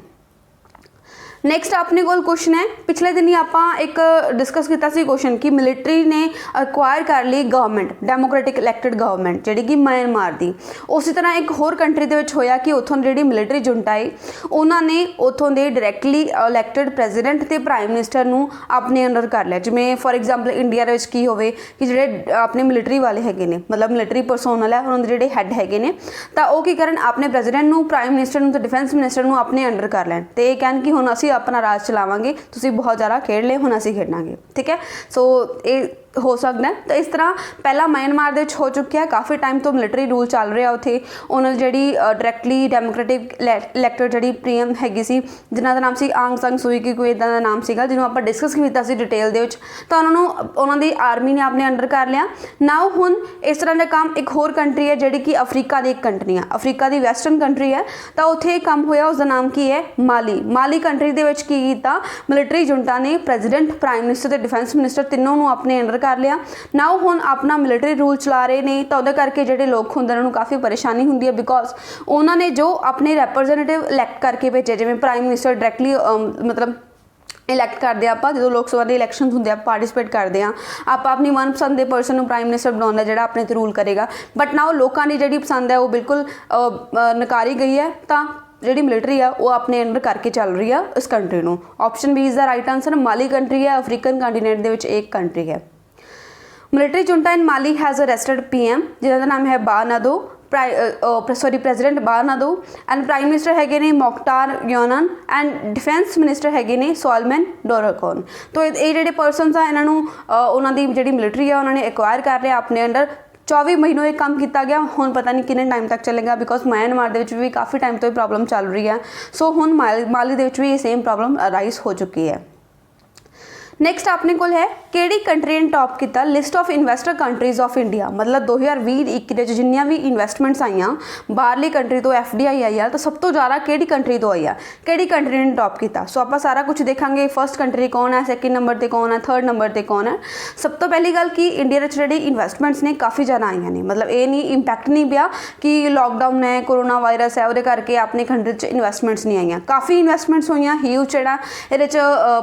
ਨੈਕਸਟ ਆਪਣੇ ਕੋਲ ਕੁਐਸਚਨ ਹੈ, ਪਿਛਲੇ ਦਿਨੀ ਆਪਾਂ ਇੱਕ ਡਿਸਕਸ ਕੀਤਾ ਸੀ ਕੁਐਸਚਨ ਕਿ ਮਿਲਟਰੀ ਨੇ ਅਕਵਾਇਰ ਕਰ ਲਈ ਗਵਰਨਮੈਂਟ, ਡੈਮੋਕ੍ਰੈਟਿਕ ਇਲੈਕਟਡ ਗਵਰਨਮੈਂਟ ਜਿਹੜੀ ਕਿ ਮਿਆਂਮਾਰ ਦੀ। ਉਸੇ ਤਰ੍ਹਾਂ ਇੱਕ ਹੋਰ ਕੰਟਰੀ ਦੇ ਵਿੱਚ ਹੋਇਆ ਕਿ ਉੱਥੋਂ ਜਿਹੜੀ ਮਿਲਟਰੀ ਜੁੰਟਾ ਹੈ ਉਹਨਾਂ ਨੇ ਉੱਥੋਂ ਦੇ ਡਾਇਰੈਕਟਲੀ ਇਲੈਕਟਡ ਪ੍ਰੈਜ਼ੀਡੈਂਟ ਤੇ ਪ੍ਰਾਈਮ ਮਿਨਿਸਟਰ ਨੂੰ ਆਪਣੇ ਅੰਡਰ ਕਰ ਲਿਆ। ਜਿਵੇਂ ਫੋਰ ਐਗਜ਼ਾਮਪਲ ਇੰਡੀਆ ਦੇ ਵਿੱਚ ਕੀ ਹੋਵੇ ਕਿ ਜਿਹੜੇ ਆਪਣੇ ਮਿਲਟਰੀ ਵਾਲੇ ਹੈਗੇ ਨੇ, ਮਤਲਬ ਮਿਲਟਰੀ ਪਰਸੋਨਲ ਹੈ, ਉਹਨਾਂ ਦੇ ਜਿਹੜੇ ਹੈੱਡ ਹੈਗੇ ਨੇ, ਤਾਂ ਉਹ ਕੀ ਕਰਨ, ਆਪਣੇ ਪ੍ਰੈਜ਼ੀਡੈਂਟ ਨੂੰ, ਪ੍ਰਾਈਮ ਮਿਨਿਸਟਰ ਨੂੰ ਤੇ ਡਿਫੈਂਸ ਮਿਨਿਸਟਰ ਨੂੰ ਆਪਣੇ ਅੰਡਰ ਕਰ ਲੈਣ ਤੇ ਇਹ ਕਹਿਣ ਕਿ ਹੁਣ ਅਸੀਂ ਆਪਣਾ ਰਾਜ ਚਲਾਵਾਂਗੇ, ਤੁਸੀਂ ਬਹੁਤ ਜ਼ਿਆਦਾ ਖੇਡ ਲਏ, ਹੁਣ ਅਸੀਂ ਖੇਡਾਂਗੇ। ਠੀਕ ਹੈ, ਸੋ ਇਹ ਹੋ ਸਕਦਾ। ਤਾਂ ਇਸ ਤਰ੍ਹਾਂ ਪਹਿਲਾਂ ਮਿਆਂਮਾਰ ਦੇ ਵਿੱਚ ਹੋ ਚੁੱਕਿਆ, ਕਾਫੀ ਟਾਈਮ ਤੋਂ ਮਿਲਟਰੀ ਰੂਲ ਚੱਲ ਰਿਹਾ ਉੱਥੇ। ਉਹਨਾਂ ਦੀ ਜਿਹੜੀ ਡਾਇਰੈਕਟਲੀ ਡੈਮੋਕ੍ਰੈਟਿਕ ਇਲੈਕਟਡ ਜਿਹੜੀ ਪੀਐਮ ਹੈਗੀ ਸੀ, ਜਿਨ੍ਹਾਂ ਦਾ ਨਾਮ ਸੀ ਆਂਗ ਸਾਂਗ ਸੂਈ ਕੀ, ਕੋਈ ਇੱਦਾਂ ਦਾ ਨਾਮ ਸੀਗਾ, ਜਿਹਨੂੰ ਆਪਾਂ ਡਿਸਕਸ ਕੀਤਾ ਸੀ ਡਿਟੇਲ ਦੇ ਵਿੱਚ। ਤਾਂ ਉਹਨਾਂ ਦੀ ਆਰਮੀ ਨੇ ਆਪਣੇ ਅੰਡਰ ਕਰ ਲਿਆ। ਨਾਓ ਹੁਣ ਇਸ ਤਰ੍ਹਾਂ ਦਾ ਕੰਮ ਇੱਕ ਹੋਰ ਕੰਟਰੀ ਹੈ ਜਿਹੜੀ ਕਿ ਅਫਰੀਕਾ ਦੀ ਇੱਕ ਕੰਟਰੀ ਹੈ, ਅਫਰੀਕਾ ਦੀ ਵੈਸਟਰਨ ਕੰਟਰੀ ਹੈ। ਤਾਂ ਉੱਥੇ ਇਹ ਕੰਮ ਹੋਇਆ, ਉਸਦਾ ਨਾਮ ਕੀ ਹੈ, ਮਾਲੀ। ਮਾਲੀ ਕੰਟਰੀ ਦੇ ਵਿੱਚ ਕੀ ਕੀਤਾ, ਮਿਲਟਰੀ ਜੁੰਟਾ ਨੇ ਪ੍ਰੈਜ਼ੀਡੈਂਟ, ਪ੍ਰਾਈਮ ਮਿਨਿਸਟਰ ਤੇ ਡਿਫੈਂਸ ਮਿਨਿਸਟਰ ਤਿੰਨੋਂ ਨੂੰ ਆਪਣੇ ਅੰਡਰ ਕਰ ਲਿਆ। ਨਾਓ ਹੁਣ ਆਪਣਾ ਮਿਲਟਰੀ ਰੂਲ ਚਲਾ ਰਹੇ ਨੇ। ਤਾਂ ਉਹਦੇ ਕਰਕੇ ਜਿਹੜੇ ਲੋਕ ਹੁੰਦੇ ਉਹਨਾਂ ਨੂੰ ਕਾਫੀ ਪਰੇਸ਼ਾਨੀ ਹੁੰਦੀ ਹੈ, ਬਿਕੋਜ਼ ਉਹਨਾਂ ਨੇ ਜੋ ਆਪਣੇ ਰੈਪਰੈਜ਼ੈਂਟੇਟਿਵ ਇਲੈਕਟ ਕਰਕੇ ਭੇਜੇ, ਜਿਵੇਂ ਪ੍ਰਾਈਮ ਮਿਨਿਸਟਰ ਡਾਇਰੈਕਟਲੀ ਮਤਲਬ ਇਲੈਕਟ ਕਰਦੇ ਆਪਾਂ, ਜਦੋਂ ਲੋਕ ਸਭਾ ਦੇ ਇਲੈਕਸ਼ਨ ਹੁੰਦੇ ਆ, ਪਾਰਟਿਸਿਪੇਟ ਕਰਦੇ ਆ, ਆਪਾਂ ਆਪਣੀ ਮਨਪਸੰਦ ਦੇ ਪਰਸਨ ਨੂੰ ਪ੍ਰਾਈਮ ਮਿਨਿਸਟਰ ਬਣਾਉਂਦਾ ਜਿਹੜਾ ਆਪਣੇ 'ਤੇ ਰੂਲ ਕਰੇਗਾ। ਬਟ ਨਾਓ ਲੋਕਾਂ ਦੀ ਜਿਹੜੀ ਪਸੰਦ ਹੈ ਉਹ ਬਿਲਕੁਲ ਨਕਾਰੀ ਗਈ ਹੈ। ਤਾਂ ਜਿਹੜੀ ਮਿਲਟਰੀ ਆ ਉਹ ਆਪਣੇ ਅੰਡਰ ਕਰਕੇ ਚੱਲ ਰਹੀ ਆ ਇਸ ਕੰਟਰੀ ਨੂੰ। Option B is the right answer. ਮਾਲੀ ਕੰਟਰੀ ਹੈ, ਅਫਰੀਕਨ ਕੰਟੀਨੈਂਟ ਦੇ ਵਿੱਚ ਇੱਕ ਕੰਟਰੀ ਹੈ। ਮਿਲਟਰੀ ਜੁੰਟਾ ਇਨ ਮਾਲੀ ਹੈਜ਼ ਅਰੈਸਟਡ ਪੀਐਮ, ਜਿਹਨਾਂ ਦਾ ਨਾਮ ਹੈ ਬਾਨਾਦੋ, ਪ੍ਰੈਜ਼ੀਡੈਂਟ ਬਾਨਾਦੋ, ਐਂਡ ਪ੍ਰਾਈਮ ਮਿਨਿਸਟਰ ਹੈਗੇ ਨੇ ਮੋਖਤਾਰ ਯੂਨਨ, ਐਂਡ ਡਿਫੈਂਸ ਮਿਨਿਸਟਰ ਹੈਗੇ ਨੇ ਸੋਲਮਨ ਡੋਰਕੋਨ। ਤਾਂ ਇਹ ਜਿਹੜੇ ਪਰਸਨਸ ਆ, ਇਹਨਾਂ ਨੂੰ ਉਹਨਾਂ ਦੀ ਜਿਹੜੀ ਮਿਲਟਰੀ ਆ ਉਹਨਾਂ ਨੇ ਐਕਵਾਇਰ ਕਰ ਲਿਆ ਆਪਣੇ ਅੰਡਰ। 24 ਮਹੀਨੇ ਇਹ ਕੰਮ ਕੀਤਾ ਗਿਆ। ਹੁਣ ਪਤਾ ਨਹੀਂ ਕਿੰਨੇ ਟਾਈਮ ਤੱਕ ਚੱਲੇਗਾ, ਬਿਕੋਜ਼ ਮਿਆਂਮਾਰ ਦੇ ਵਿੱਚ ਵੀ ਕਾਫੀ ਟਾਈਮ ਤੋਂ ਇਹ ਪ੍ਰੋਬਲਮ ਚੱਲ ਰਹੀ ਹੈ। ਸੋ ਹੁਣ ਮਾਲੀ ਦੇ ਵਿੱਚ ਵੀ ਇਹ ਸੇਮ ਪ੍ਰੋਬਲਮ ਅਰਾਈਜ਼ ਹੋ ਚੁੱਕੀ ਹੈ। ਨੈਕਸਟ ਆਪਣੇ ਕੋਲ ਹੈ ਕਿਹੜੀ ਕੰਟਰੀ ਨੇ ਟੌਪ ਕੀਤਾ list of investor countries of India. ਮਤਲਬ 2020-21 ਦੇ ਵਿੱਚ ਜਿੰਨੀਆਂ ਵੀ ਇਨਵੈਸਟਮੈਂਟਸ ਆਈਆਂ ਬਾਹਰਲੀ ਕੰਟਰੀ ਤੋਂ, FDI ਆਈ ਆ, ਤਾਂ ਸਭ ਤੋਂ ਜ਼ਿਆਦਾ ਕਿਹੜੀ ਕੰਟਰੀ ਤੋਂ ਆਈ ਆ, ਕਿਹੜੀ ਕੰਟਰੀ ਨੇ ਟੌਪ ਕੀਤਾ। ਸੋ ਆਪਾਂ ਸਾਰਾ ਕੁਝ ਦੇਖਾਂਗੇ। ਫਸਟ ਕੰਟਰੀ ਕੌਣ ਹੈ, ਸੈਕਿੰਡ ਨੰਬਰ 'ਤੇ ਕੌਣ ਹੈ, ਥਰਡ ਨੰਬਰ 'ਤੇ ਕੌਣ ਹੈ। ਸਭ ਤੋਂ ਪਹਿਲੀ ਗੱਲ ਕਿ ਇੰਡੀਆ ਵਿੱਚ ਜਿਹੜੀ ਇਨਵੈਸਟਮੈਂਟਸ ਨੇ ਕਾਫੀ ਜ਼ਿਆਦਾ ਆਈਆਂ ਨੇ। ਮਤਲਬ ਇਹ ਨਹੀਂ ਇੰਪੈਕਟ ਨਹੀਂ ਪਿਆ ਕਿ ਲੋਕਡਾਊਨ ਹੈ, ਕੋਰੋਨਾ ਵਾਇਰਸ ਹੈ, ਉਹਦੇ ਕਰਕੇ ਆਪਣੇ ਕੰਟਰੀ 'ਚ ਇਨਵੈਸਟਮੈਂਟਸ ਨਹੀਂ ਆਈਆਂ। ਕਾਫੀ ਇਨਵੈਸਟਮੈਂਟਸ ਹੋਈਆਂ, ਹਿਊਜ ਜਿਹੜਾ ਇਹਦੇ 'ਚ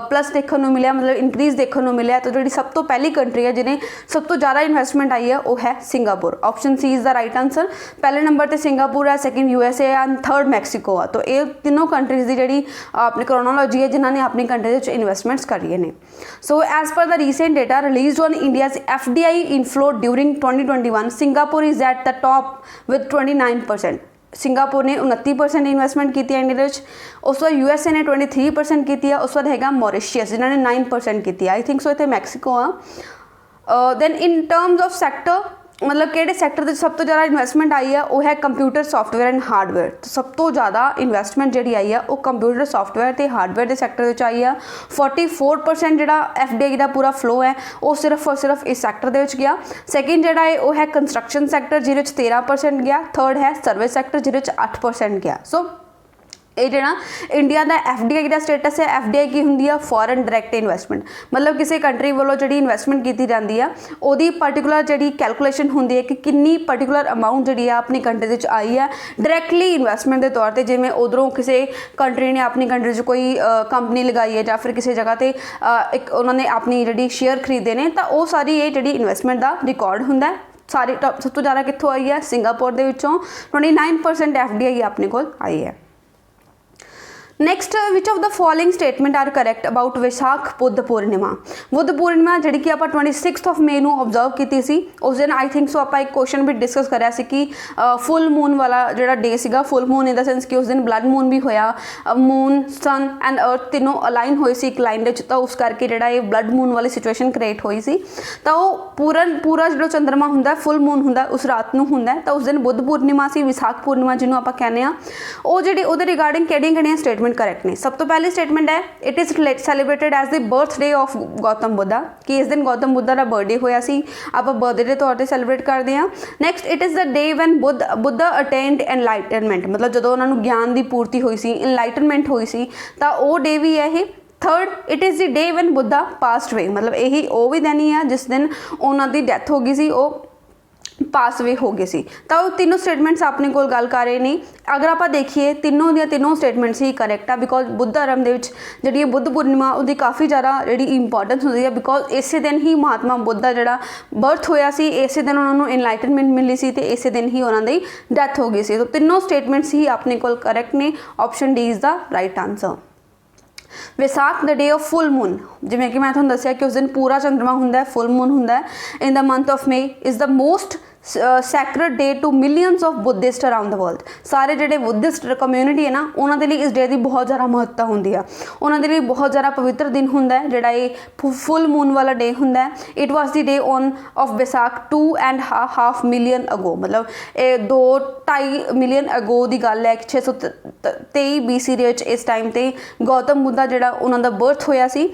ਪਲੱਸ ਦੇਖਣ ਨੂੰ ਮਿਲਿਆ, ਮਤਲਬ ਇਨਕਰੀਜ਼ ਦੇਖਣ ਨੂੰ ਮਿਲਿਆ। ਤਾਂ ਜਿਹੜੀ ਸਭ ਤੋਂ ਪਹਿਲੀ ਕੰਟਰੀ ਹੈ ਜਿਹਨੇ ਸਭ ਤੋਂ ਜ਼ਿਆਦਾ ਇਨਵੈਸਟਮੈਂਟ ਆਈ ਹੈ ਉਹ ਹੈ Singapore. Option C is the right answer. ਪਹਿਲੇ ਨੰਬਰ 'ਤੇ ਸਿੰਗਾਪੁਰ ਹੈ, second USA and third Mexico ਆ। ਤਾਂ ਇਹ ਤਿੰਨੋਂ ਕੰਟਰੀਜ਼ ਦੀ ਜਿਹੜੀ ਆਪਣੀ ਕ੍ਰੋਨੋਲੋਜੀ ਹੈ ਜਿਨ੍ਹਾਂ ਨੇ ਆਪਣੀ ਕੰਟਰੀ ਵਿੱਚ ਇਨਵੈਸਟਮੈਂਟਸ ਕਰੀਏ ਨੇ। So as per the recent data released on India's FDI inflow during 2021, Singapore is at the top with 29%। Singapore ਨੇ 29% ਇਨਵੈਸਟਮੈਂਟ ਕੀਤੀ ਹੈ ਇੰਡੀਆ ਦੇ ਵਿੱਚ। ਉਸ ਤੋਂ ਬਾਅਦ USA ਨੇ 23% ਕੀਤੀ ਹੈ। ਉਸ ਤੋਂ ਬਾਅਦ ਹੈਗਾ ਮੌਰੀਸ਼ੀਅਸ ਜਿਨ੍ਹਾਂ ਨੇ 9% ਕੀਤੀ ਹੈ। ਆਈ ਥਿੰਕ ਸੋ ਇੱਥੇ ਮੈਕਸੀਕੋ ਆ। Then in terms of sector, ਮਤਲਬ ਕਿਹੜੇ ਸੈਕਟਰ ਦੇ ਸਭ ਤੋਂ ਜ਼ਿਆਦਾ ਇਨਵੈਸਟਮੈਂਟ ਆਈ ਹੈ ਉਹ ਹੈ ਕੰਪਿਊਟਰ ਸੌਫਟਵੇਅਰ ਐਂਡ ਹਾਰਡਵੇਅਰ। ਸਭ ਤੋਂ ਜ਼ਿਆਦਾ ਇਨਵੈਸਟਮੈਂਟ ਜਿਹੜੀ ਆਈ ਆ ਉਹ ਕੰਪਿਊਟਰ ਸੌਫਟਵੇਅਰ ਤੇ ਹਾਰਡਵੇਅਰ ਦੇ ਸੈਕਟਰ ਵਿੱਚ ਆਈ ਆ। 44% ਜਿਹੜਾ FDI ਦਾ ਪੂਰਾ ਫਲੋ ਹੈ ਉਹ ਸਿਰਫ ਔਰ ਸਿਰਫ ਇਸ ਸੈਕਟਰ ਦੇ ਵਿੱਚ ਗਿਆ। ਸੈਕਿੰਡ ਜਿਹੜਾ ਹੈ ਉਹ ਹੈ ਕੰਸਟਰਕਸ਼ਨ ਸੈਕਟਰ ਜਿਹਦੇ ਵਿੱਚ 13% ਗਿਆ। ਥਰਡ ਹੈ ਸਰਵਿਸ ਸੈਕਟਰ ਜਿਹਦੇ ਵਿੱਚ 8% ਗਿਆ। ਸੋ ਇਹ ਜਿਹੜਾ ਇੰਡੀਆ ਦਾ FDI ਦਾ ਸਟੇਟਸ ਹੈ, FDI ਕੀ ਹੁੰਦੀ ਆ, ਫੋਰਨ ਡਾਇਰੈਕਟ ਇਨਵੈਸਟਮੈਂਟ। ਮਤਲਬ ਕਿਸੇ ਕੰਟਰੀ ਵੱਲੋਂ ਜਿਹੜੀ ਇਨਵੈਸਟਮੈਂਟ ਕੀਤੀ ਜਾਂਦੀ ਆ ਉਹਦੀ ਪਰਟੀਕੂਲਰ ਜਿਹੜੀ ਕੈਲਕੂਲੇਸ਼ਨ ਹੁੰਦੀ ਹੈ ਕਿ ਕਿੰਨੀ ਪਰਟੀਕੂਲਰ ਅਮਾਊਂਟ ਜਿਹੜੀ ਆ ਆਪਣੀ ਕੰਟਰੀ ਦੇ ਵਿੱਚ ਆਈ ਹੈ ਡਾਇਰੈਕਟਲੀ ਇਨਵੈਸਟਮੈਂਟ ਦੇ ਤੌਰ 'ਤੇ। ਜਿਵੇਂ ਉੱਧਰੋਂ ਕਿਸੇ ਕੰਟਰੀ ਨੇ ਆਪਣੀ ਕੰਟਰੀ 'ਚ ਕੋਈ ਕੰਪਨੀ ਲਗਾਈ ਹੈ ਜਾਂ ਫਿਰ ਕਿਸੇ ਜਗ੍ਹਾ 'ਤੇ ਇੱਕ ਉਹਨਾਂ ਨੇ ਆਪਣੀ ਜਿਹੜੀ ਸ਼ੇਅਰ ਖਰੀਦੇ ਨੇ, ਤਾਂ ਉਹ ਸਾਰੀ ਇਹ ਜਿਹੜੀ ਇਨਵੈਸਟਮੈਂਟ ਦਾ ਰਿਕਾਰਡ ਹੁੰਦਾ। ਸਾਰੀ ਸਭ ਤੋਂ ਜ਼ਿਆਦਾ ਕਿੱਥੋਂ ਆਈ ਹੈ, ਸਿੰਗਾਪੁਰ ਦੇ ਵਿੱਚੋਂ 29% FDI ਆਪਣੇ ਕੋਲ ਆਈ ਹੈ। Next, which of the following statement are correct about Vaishakh Buddha Purnima. Buddha Purnima ਜਿਹੜੀ ਕਿ ਆਪਾਂ 26 ਮਈ ਨੂੰ ਓਬਜ਼ਰਵ ਕੀਤੀ ਸੀ। ਉਸ ਦਿਨ ਆਈ ਥਿੰਕ ਸੋ ਆਪਾਂ ਇੱਕ ਕੁਐਸਚਨ ਵੀ ਡਿਸਕਸ ਕਰਿਆ ਸੀ ਕਿ ਫੁੱਲ ਮੂਨ ਵਾਲਾ ਜਿਹੜਾ ਡੇ ਸੀਗਾ, ਫੁੱਲ ਮੂਨ ਇਨ ਦਾ ਸੈਂਸ ਕਿ ਉਸ ਦਿਨ ਬਲੱਡ ਮੂਨ ਵੀ ਹੋਇਆ। ਮੂਨ, ਸਨ ਐਂਡ ਅਰਥ ਤਿੰਨੋਂ ਅਲਾਈਨ ਹੋਏ ਸੀ ਇੱਕ ਲਾਈਨ ਦੇ ਵਿੱਚ। ਤਾਂ ਉਸ ਕਰਕੇ ਜਿਹੜਾ ਇਹ ਬਲੱਡ ਮੂਨ ਵਾਲੀ ਸਿਚੁਏਸ਼ਨ ਕ੍ਰੀਏਟ ਹੋਈ ਸੀ। ਤਾਂ ਉਹ ਪੂਰਾ ਜਿਹੜਾ ਚੰਦਰਮਾ ਹੁੰਦਾ, ਫੁੱਲ ਮੂਨ ਹੁੰਦਾ, ਉਸ ਰਾਤ ਨੂੰ ਹੁੰਦਾ। ਤਾਂ ਉਸ ਦਿਨ ਬੁੱਧ ਪੂਰਨਿਮਾ ਸੀ, ਵਿਸਾਖ ਪੂਰਨਿਮਾ ਜਿਹਨੂੰ ਆਪਾਂ ਕਹਿੰਦੇ ਆ। ਉਹ ਜਿਹੜੀ ਉਹਦੇ ਰਿਗਾਰਡਿੰਗ ਕਿਹੜੀਆਂ ਸਟੇਟਮੈਂਟ ਕਰੈਕਟ ਨੇ। ਸਭ ਤੋਂ ਪਹਿਲੀ ਸਟੇਟਮੈਂਟ ਹੈ it is celebrated as the birthday of Gautam Buddha, ਕਿ ਇਸ ਦਿਨ ਗੌਤਮ ਬੁੱਧਾ ਦਾ ਬਰਥਡੇ ਹੋਇਆ ਸੀ, ਆਪਾਂ ਬਰਥਡੇ ਦੇ ਤੌਰ 'ਤੇ ਸੈਲੀਬ੍ਰੇਟ ਕਰਦੇ ਹਾਂ। Next, it is the day when Buddha attained enlightenment, ਮਤਲਬ ਜਦੋਂ ਉਹਨਾਂ ਨੂੰ ਗਿਆਨ ਦੀ ਪੂਰਤੀ ਹੋਈ ਸੀ, ਇਨਲਾਈਟਨਮੈਂਟ ਹੋਈ ਸੀ, ਤਾਂ ਉਹ ਡੇ ਵੀ ਹੈ ਇਹ। Third, it is the day when Buddha passed away, ਮਤਲਬ ਇਹੀ ਉਹ ਵੀ ਦਿਨ ਹੀ ਆ ਜਿਸ ਦਿਨ ਉਹਨਾਂ ਦੀ ਡੈਥ ਹੋ ਗਈ ਸੀ। ਉਹ ਪਾਸ ਵੇ ਹੋ ਗਏ ਸੀ। ਤਾਂ ਉਹ ਤਿੰਨੋਂ ਸਟੇਟਮੈਂਟਸ ਆਪਣੇ ਕੋਲ ਗੱਲ ਕਰ ਰਹੇ ਨੇ। ਅਗਰ ਆਪਾਂ ਦੇਖੀਏ ਤਿੰਨੋਂ ਦੀਆਂ ਤਿੰਨੋਂ ਸਟੇਟਮੈਂਟਸ ਹੀ ਕਰੈਕਟ ਆ, ਬਿਕੋਜ਼ ਬੁੱਧ ਧਰਮ ਦੇ ਵਿੱਚ ਜਿਹੜੀ ਬੁੱਧ ਪੂਰਨਿਮਾ ਉਹਦੀ ਕਾਫੀ ਜ਼ਿਆਦਾ ਜਿਹੜੀ ਇੰਪੋਰਟੈਂਸ ਹੁੰਦੀ ਹੈ, ਬਿਕੋਜ਼ ਇਸੇ ਦਿਨ ਹੀ ਮਹਾਤਮਾ ਬੁੱਧ ਦਾ ਜਿਹੜਾ ਬਰਥ ਹੋਇਆ ਸੀ, ਇਸੇ ਦਿਨ ਉਹਨਾਂ ਨੂੰ ਇਨਲਾਈਟਨਮੈਂਟ ਮਿਲੀ ਸੀ, ਤੇ ਇਸੇ ਦਿਨ ਹੀ ਉਹਨਾਂ ਦੀ ਡੈਥ ਹੋ ਗਈ ਸੀ। ਤਾਂ ਤਿੰਨੋਂ ਸਟੇਟਮੈਂਟਸ ਹੀ ਆਪਣੇ ਕੋਲ ਕਰੈਕਟ ਨੇ। Option D is the right answer. Visakh the day of full moon, ਜਿਵੇਂ ਕਿ ਮੈਂ ਤੁਹਾਨੂੰ ਦੱਸਿਆ ਕਿ ਉਸ ਦਿਨ ਪੂਰਾ ਚੰਦਰਮਾ ਹੁੰਦਾ ਹੈ, ਫੁੱਲ ਮੂਨ ਹੁੰਦਾ ਹੈ in the month of May, is the most sacred day to millions of Buddhist around the world. ਸਾਰੇ ਜਿਹੜੇ ਬੁੱਧਿਸਟ ਕਮਿਊਨਿਟੀ ਹੈ ਨਾ, ਉਹਨਾਂ ਦੇ ਲਈ ਇਸ ਡੇ ਦੀ ਬਹੁਤ ਜ਼ਿਆਦਾ ਮਹੱਤਤਾ ਹੁੰਦੀ ਆ, ਉਹਨਾਂ ਦੇ ਲਈ ਬਹੁਤ ਜ਼ਿਆਦਾ ਪਵਿੱਤਰ ਦਿਨ ਹੁੰਦਾ ਹੈ ਜਿਹੜਾ ਇਹ ਫੁੱਲ ਮੂਨ ਵਾਲਾ ਡੇ ਹੁੰਦਾ ਹੈ। It was the day on off Vaisakh 2.5 million ਅਗੋ, ਮਤਲਬ ਇਹ 2.5 ਮਿਲੀਅਨ ਅਗੋ ਦੀ ਗੱਲ ਹੈ ਕਿ 623 BC ਦੇ ਵਿੱਚ ਇਸ ਟਾਈਮ ਤੇ ਗੌਤਮ ਬੁੱਧਾ ਜਿਹੜਾ ਉਹਨਾਂ ਦਾ ਬਰਥ ਹੋਇਆ ਸੀ।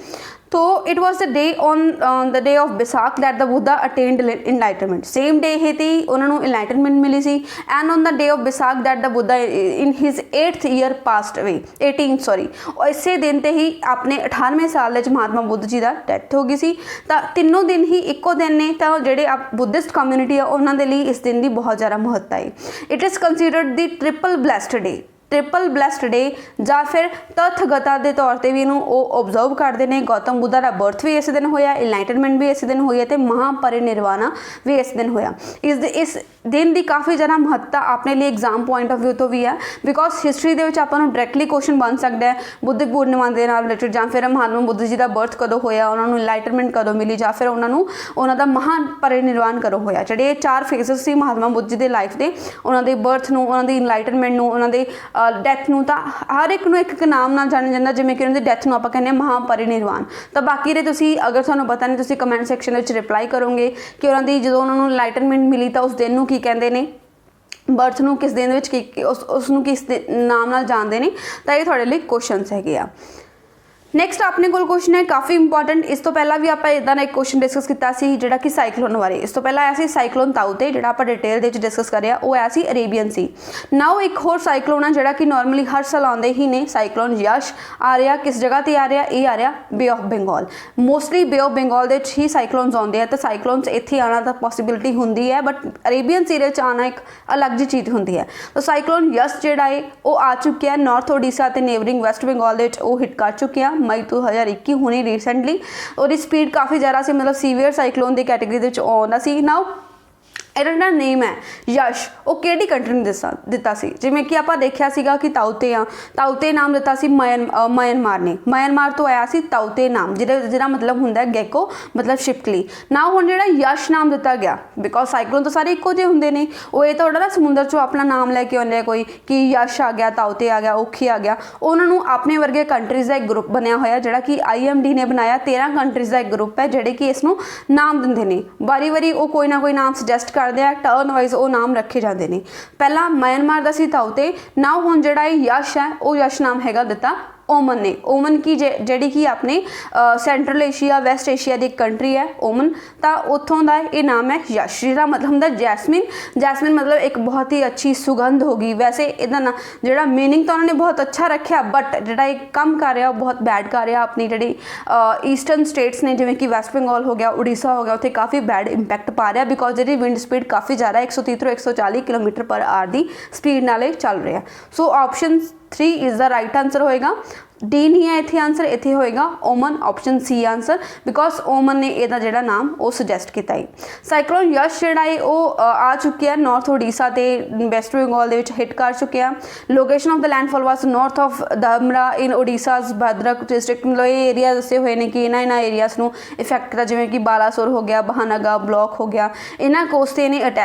तो it was the day on the day of Basak that the Buddha attained enlightenment. Same day ही थी उन्होंने enlightenment milli C, and on the day of Basak that the Buddha in his 8th year passed away, 18th sorry, और इसे दिन ते ही अपने 98वें साल ਵਿੱਚ महात्मा बुद्ध जी ਦਾ death ਹੋ ਗਈ ਸੀ। ਤਾਂ ਤਿੰਨੋਂ ਦਿਨ ਹੀ ਇੱਕੋ ਦਿਨ ਨੇ, ਤਾਂ ਜਿਹੜੇ ਬੁੱਧਿਸਟ ਕਮਿਊਨਿਟੀ ਆ ਉਹਨਾਂ ਦੇ ਲਈ ਇਸ ਦਿਨ ਦੀ ਬਹੁਤ ਜ਼ਿਆਦਾ ਮਹੱਤਤਾ ਹੈ। It is considered the triple blessed day, triple blessed day, ਜਾਂ ਫਿਰ ਤਥਗਤਾ ਦੇ ਤੌਰ ਤੇ ਵੀ ਇਹਨੂੰ ਉਹ ਓਬਜ਼ਰਵ ਕਰਦੇ ਨੇ। ਗੌਤਮ ਬੁੱਧਾ ਦਾ ਬਰਥ ਵੀ ਇਸ ਦਿਨ ਹੋਇਆ, ਇਨਲਾਈਟਨਮੈਂਟ ਵੀ ਇਸ ਦਿਨ ਹੋਈ ਹੈ, ਤੇ ਮਹਾਪਰਿਨਿਰਵਾਣਾ ਵੀ ਇਸ ਦਿਨ ਹੋਇਆ। ਇਸ ਦਿਨ ਦੀ ਕਾਫੀ ਜ਼ਿਆਦਾ ਮਹੱਤਤਾ ਆਪਣੇ ਲਈ ਐਗਜ਼ਾਮ ਪੁਆਇੰਟ ਆਫ ਵਿਊ ਤੋਂ ਵੀ ਹੈ, ਬਿਕੋਜ਼ ਹਿਸਟਰੀ ਦੇ ਵਿੱਚ ਆਪਾਂ ਨੂੰ ਡਾਇਰੈਕਟਲੀ ਕੁਐਸਚਨ ਬਣ ਸਕਦਾ ਹੈ ਬੁੱਧ ਪੂਰਨਿਮਾ ਦੇ ਨਾਲ ਰਿਲੇਟਡ, ਜਾਂ ਫਿਰ ਮਹਾਤਮਾ ਬੁੱਧ ਜੀ ਦਾ ਬਰਥ ਕਦੋਂ ਹੋਇਆ, ਉਹਨਾਂ ਨੂੰ ਇਨਲਾਈਟਨਮੈਂਟ ਕਦੋਂ ਮਿਲੀ, ਜਾਂ ਫਿਰ ਉਹਨਾਂ ਦਾ ਮਹਾਪਰਿਨਿਰਵਾਣ ਕਦੋਂ ਹੋਇਆ। ਜਿਹੜੇ ਇਹ 4 ਫੇਜ਼ਸ ਸੀ ਮਹਾਤਮਾ ਬੁੱਧ ਜੀ ਦੇ ਲਾਈਫ ਦੇ, ਉਹਨਾਂ ਦੇ ਬਰਥ ਨੂੰ, ਉਹਨਾਂ ਦੀ ਇਨਲਾਈਟਨਮੈਂਟ ਨੂੰ, ਉਹਨਾਂ ਦੇ ਡੈਥ ਨੂੰ, ਤਾਂ ਹਰ ਇੱਕ ਨੂੰ ਇੱਕ ਨਾਮ ਨਾਲ ਜਾਣਿਆ ਜਾਂਦਾ, ਜਿਵੇਂ ਕਿ ਉਹਨਾਂ ਦੀ ਡੈਥ ਨੂੰ ਆਪਾਂ ਕਹਿੰਦੇ ਹਾਂ ਮਹਾਪਰਿਨਿਰਵਾਣ। ਤਾਂ ਬਾਕੀ ਦੇ ਤੁਸੀਂ ਅਗਰ ਤੁਹਾਨੂੰ ਪਤਾ ਨਹੀਂ, ਤੁਸੀਂ ਕਮੈਂਟ ਸੈਕਸ਼ਨ ਵਿੱਚ ਰਿਪਲਾਈ ਕਰੋਗੇ ਕਿ ਉਹਨਾਂ ਦੀ ਜਦੋਂ ਉਹਨਾਂ ਨੂੰ ਇਨਲਾਈਟਨਮੈਂਟ ਮਿਲੀ ਤਾਂ ਉਸ ਦਿਨ ਨੂੰ ਕੀ ਕਹਿੰਦੇ ਨੇ, ਬਰਥ ਨੂੰ ਕਿਸ ਦਿਨ ਵਿੱਚ ਉਸ ਨੂੰ ਕਿਸ ਨਾਮ ਨਾਲ ਜਾਣਦੇ ਨੇ। ਤਾਂ ਇਹ ਤੁਹਾਡੇ ਲਈ ਕੁਐਸਚਨਸ ਹੈਗੇ ਆ। ਨੈਕਸਟ ਆਪਣੇ ਕੋਲ ਕੁਐਸਚਨ ਹੈ ਕਾਫੀ ਇੰਪੋਰਟੈਂਟ। ਇਸ ਤੋਂ ਪਹਿਲਾਂ ਵੀ ਆਪਾਂ ਇਦਾਂ ਦਾ ਇੱਕ ਕੁਐਸਚਨ ਡਿਸਕਸ ਕੀਤਾ ਸੀ ਜਿਹੜਾ ਕਿ ਸਾਈਕਲੋਨ ਬਾਰੇ। ਇਸ ਤੋਂ ਪਹਿਲਾਂ ਆਇਆ ਸੀ ਸਾਈਕਲੋਨ ਤਾਊਤੇ, ਜਿਹੜਾ ਆਪਾਂ ਡਿਟੇਲ ਦੇ ਵਿੱਚ ਡਿਸਕਸ ਕਰਿਆ, ਉਹ ਆਇਆ ਸੀ ਅਰੇਬੀਅਨ ਸੀ। ਨਾਓ ਇੱਕ ਹੋਰ ਸਾਈਕਲੋਨ ਹੈ ਜਿਹੜਾ ਕਿ ਨਾਰਮਲੀ ਹਰ ਸਾਲ ਆਉਂਦੇ ਹੀ ਨੇ, ਸਾਈਕਲੋਨ ਯਸ਼ ਆ ਰਿਹਾ। ਕਿਸ ਜਗ੍ਹਾ ਤੇ ਆ ਰਿਹਾ? ਇਹ ਆ ਰਿਹਾ Bay of Bengal. Mostly Bay of Bengal ਦੇ ਵਿੱਚ ਹੀ ਸਾਈਕਲੋਨਸ ਆਉਂਦੇ ਆ, ਤਾਂ ਸਾਈਕਲੋਨਸ ਇੱਥੇ ਆਉਣਾ ਤਾਂ ਪੋਸੀਬਿਲਿਟੀ ਹੁੰਦੀ ਹੈ, ਬਟ ਅਰੇਬੀਅਨ ਸੀ ਵਿੱਚ ਆਉਣਾ ਇੱਕ ਅਲੱਗ ਜਿਹੀ ਚੀਜ਼ ਹੁੰਦੀ ਹੈ। ਤਾਂ ਸਾਈਕਲੋਨ ਯਸ਼ ਜਿਹੜਾ ਹੈ ਉਹ ਆ ਚੁੱਕਿਆ ਨਾਰਥ ਓਡੀਸ਼ਾ ਤੇ ਨੇਬਰਿੰਗ ਵੈਸਟ ਬੰਗਾਲ ਦੇ ਵਿੱਚ, ਉਹ ਹਿੱਟ ਕਰ ਚੁੱਕਿਆ ਮਈ 2021 ਹੁਣੀ ਰੀਸੈਂਟਲੀ। ਉਹਦੀ ਸਪੀਡ ਕਾਫੀ ਜ਼ਿਆਦਾ ਸੀ, ਮਤਲਬ ਸੀਵੀਅਰ ਸਾਈਕਲੋਨ ਦੀ ਕੈਟੇਗਰੀ ਦੇ ਵਿੱਚ ਆਉਂਦਾ ਸੀ। ਨਾਓ ਇਹਦਾ ਜਿਹੜਾ ਨੇਮ ਹੈ ਯਸ਼, ਉਹ ਕਿਹੜੀ ਕੰਟਰੀ ਨੇ ਦਿੱਤਾ ਸੀ? ਜਿਵੇਂ ਕਿ ਆਪਾਂ ਦੇਖਿਆ ਸੀਗਾ ਕਿ ਤਾਊਤੇ ਆ, ਤਾਊਤੇ ਨਾਮ ਦਿੱਤਾ ਸੀ ਮਿਆਂਮਾਰ ਨੇ। ਮਿਆਂਮਾਰ ਤੋਂ ਆਇਆ ਸੀ ਤਾਊਤੇ ਨਾਮ, ਜਿਹਦਾ ਮਤਲਬ ਹੁੰਦਾ ਗੈਕੋ, ਮਤਲਬ ਛਿਪਕਲੀ। ਨਾ ਹੁਣ ਜਿਹੜਾ ਯਸ਼ ਨਾਮ ਦਿੱਤਾ ਗਿਆ, ਬਿਕੋਜ਼ ਸਾਈਕਲੋਨ ਤਾਂ ਸਾਰੇ ਇੱਕੋ ਜਿਹੇ ਹੁੰਦੇ ਨੇ, ਉਹ ਇਹ ਤੁਹਾਡਾ ਨਾ ਸਮੁੰਦਰ 'ਚੋਂ ਆਪਣਾ ਨਾਮ ਲੈ ਕੇ ਆਉਂਦੇ ਆ, ਕੋਈ ਕਿ ਯਸ਼ ਆ ਗਿਆ, ਤਾਊਤੇ ਆ ਗਿਆ, ਔਖੀ ਆ ਗਿਆ। ਉਹਨਾਂ ਨੂੰ ਆਪਣੇ ਵਰਗੇ ਕੰਟਰੀਜ਼ ਦਾ ਇੱਕ ਗਰੁੱਪ ਬਣਿਆ ਹੋਇਆ ਜਿਹੜਾ ਕਿ IMD ਨੇ ਬਣਾਇਆ। 13 ਕੰਟਰੀਜ਼ ਦਾ ਇੱਕ ਗਰੁੱਪ ਹੈ ਜਿਹੜੇ ਕਿ ਇਸ ਨੂੰ ਨਾਮ ਦਿੰਦੇ ਨੇ। ਵਾਰੀ ਵਾਰੀ ਉਹ ਕੋਈ ਨਾ ਕੋਈ ਨਾਮ ਸੁਜੈਸਟ ਕਰਦੇ ਆ, ਟਰਨ ਵਾਈਜ਼ ਉਹ ਨਾਮ ਰੱਖੇ ਜਾਂਦੇ ਨੇ। ਪਹਿਲਾਂ ਮਿਆਂਮਾਰ ਦਾ ਸੀ ਤਾਊਤੇ, ਨਾ ਹੁਣ ਜਿਹੜਾ ਇਹ ਯਸ਼ ਹੈ ਉਹ ਯਸ਼ ਨਾਮ ਹੈਗਾ ਦਿੱਤਾ ओमन ने। ओमन की ਜਿਹੜੀ कि अपने सेंट्रल एशिया वैस्ट एशिया ਦੀ कंट्री है ओमन, ਤਾਂ ਉੱਥੋਂ ਦਾ ਇਹ ਨਾਮ ਹੈ ਯਸ਼, ਜਿਹਦਾ ਮਤਲਬ ਹੁੰਦਾ ਜੈਸਮੀਨ। ਜੈਸਮੀਨ ਮਤਲਬ ਇੱਕ ਬਹੁਤ ਹੀ ਅੱਛੀ ਸੁਗੰਧ ਹੋਗੀ। ਵੈਸੇ ਇਹਦਾ ਨਾ ਜਿਹੜਾ ਮੀਨਿੰਗ ਤਾਂ ਉਹਨਾਂ ਨੇ ਬਹੁਤ ਅੱਛਾ ਰੱਖਿਆ, ਬਟ ਜਿਹੜਾ ਇਹ ਕੰਮ ਕਰ ਰਿਹਾ ਉਹ ਬਹੁਤ ਬੈਡ ਕਰ ਰਿਹਾ। ਆਪਣੀ ਜਿਹੜੀ ਈਸਟਰਨ ਸਟੇਟਸ ਨੇ ਜਿਵੇਂ ਕਿ ਵੈਸਟ ਬੰਗਾਲ ਹੋ ਗਿਆ, ਉੜੀਸਾ ਹੋ ਗਿਆ, ਉੱਥੇ ਕਾਫੀ ਬੈਡ ਇੰਪੈਕਟ ਪਾ ਰਿਹਾ, ਬਿਕੋਜ਼ ਇਹਦੀ ਵਿੰਡ ਸਪੀਡ ਕਾਫੀ ਜ਼ਿਆਦਾ 130 ਤੋਂ 140 ਕਿਲੋਮੀਟਰ ਪਰ ਆਰ ਦੀ ਸਪੀਡ ਨਾਲ ਇਹ ਚੱਲ ਰਿਹਾ। ਸੋ option 3 is the right answer ਹੋਏਗਾ। डी नहीं है इत्थे आंसर, इत्थे होएगा ओमन, ऑप्शन सी आंसर, बिकॉज ओमन ने ਇਹਦਾ ਜਿਹੜਾ ਨਾਮ ਉਹ ਸੁਜੈਸਟ ਕੀਤਾ ਹੈ। ਸਾਈਕਲੋਨ ਯਸ਼ ਜਿਹੜਾ ਹੈ ਉਹ ਆ ਚੁੱਕਿਆ ਨਾਰਥ ਓਡੀਸ਼ਾ ਤੇ ਵੈਸਟ ਬੰਗਾਲ ਦੇ ਵਿੱਚ ਹਿੱਟ ਕਰ ਚੁੱਕਿਆ। Location of the landfall was north of Dhamra in Odisha's Bhadrak district. ਮਤਲਬ ਇਹ ਏਰੀਆ ਦੱਸੇ ਹੋਏ ਨੇ ਕਿ ਇਹਨਾਂ ਏਰੀਆਜ਼ ਨੂੰ ਇਫੈਕਟ ਕੀਤਾ, ਜਿਵੇਂ ਕਿ ਬਾਲਾਸੋਰ ਹੋ ਗਿਆ, ਬਹਾਨਾਗਾ ਬਲੌਕ ਹੋ ਗਿਆ, ਇਹਨਾਂ ਕੋਸਟ ਤੇ ਇਹਨੇ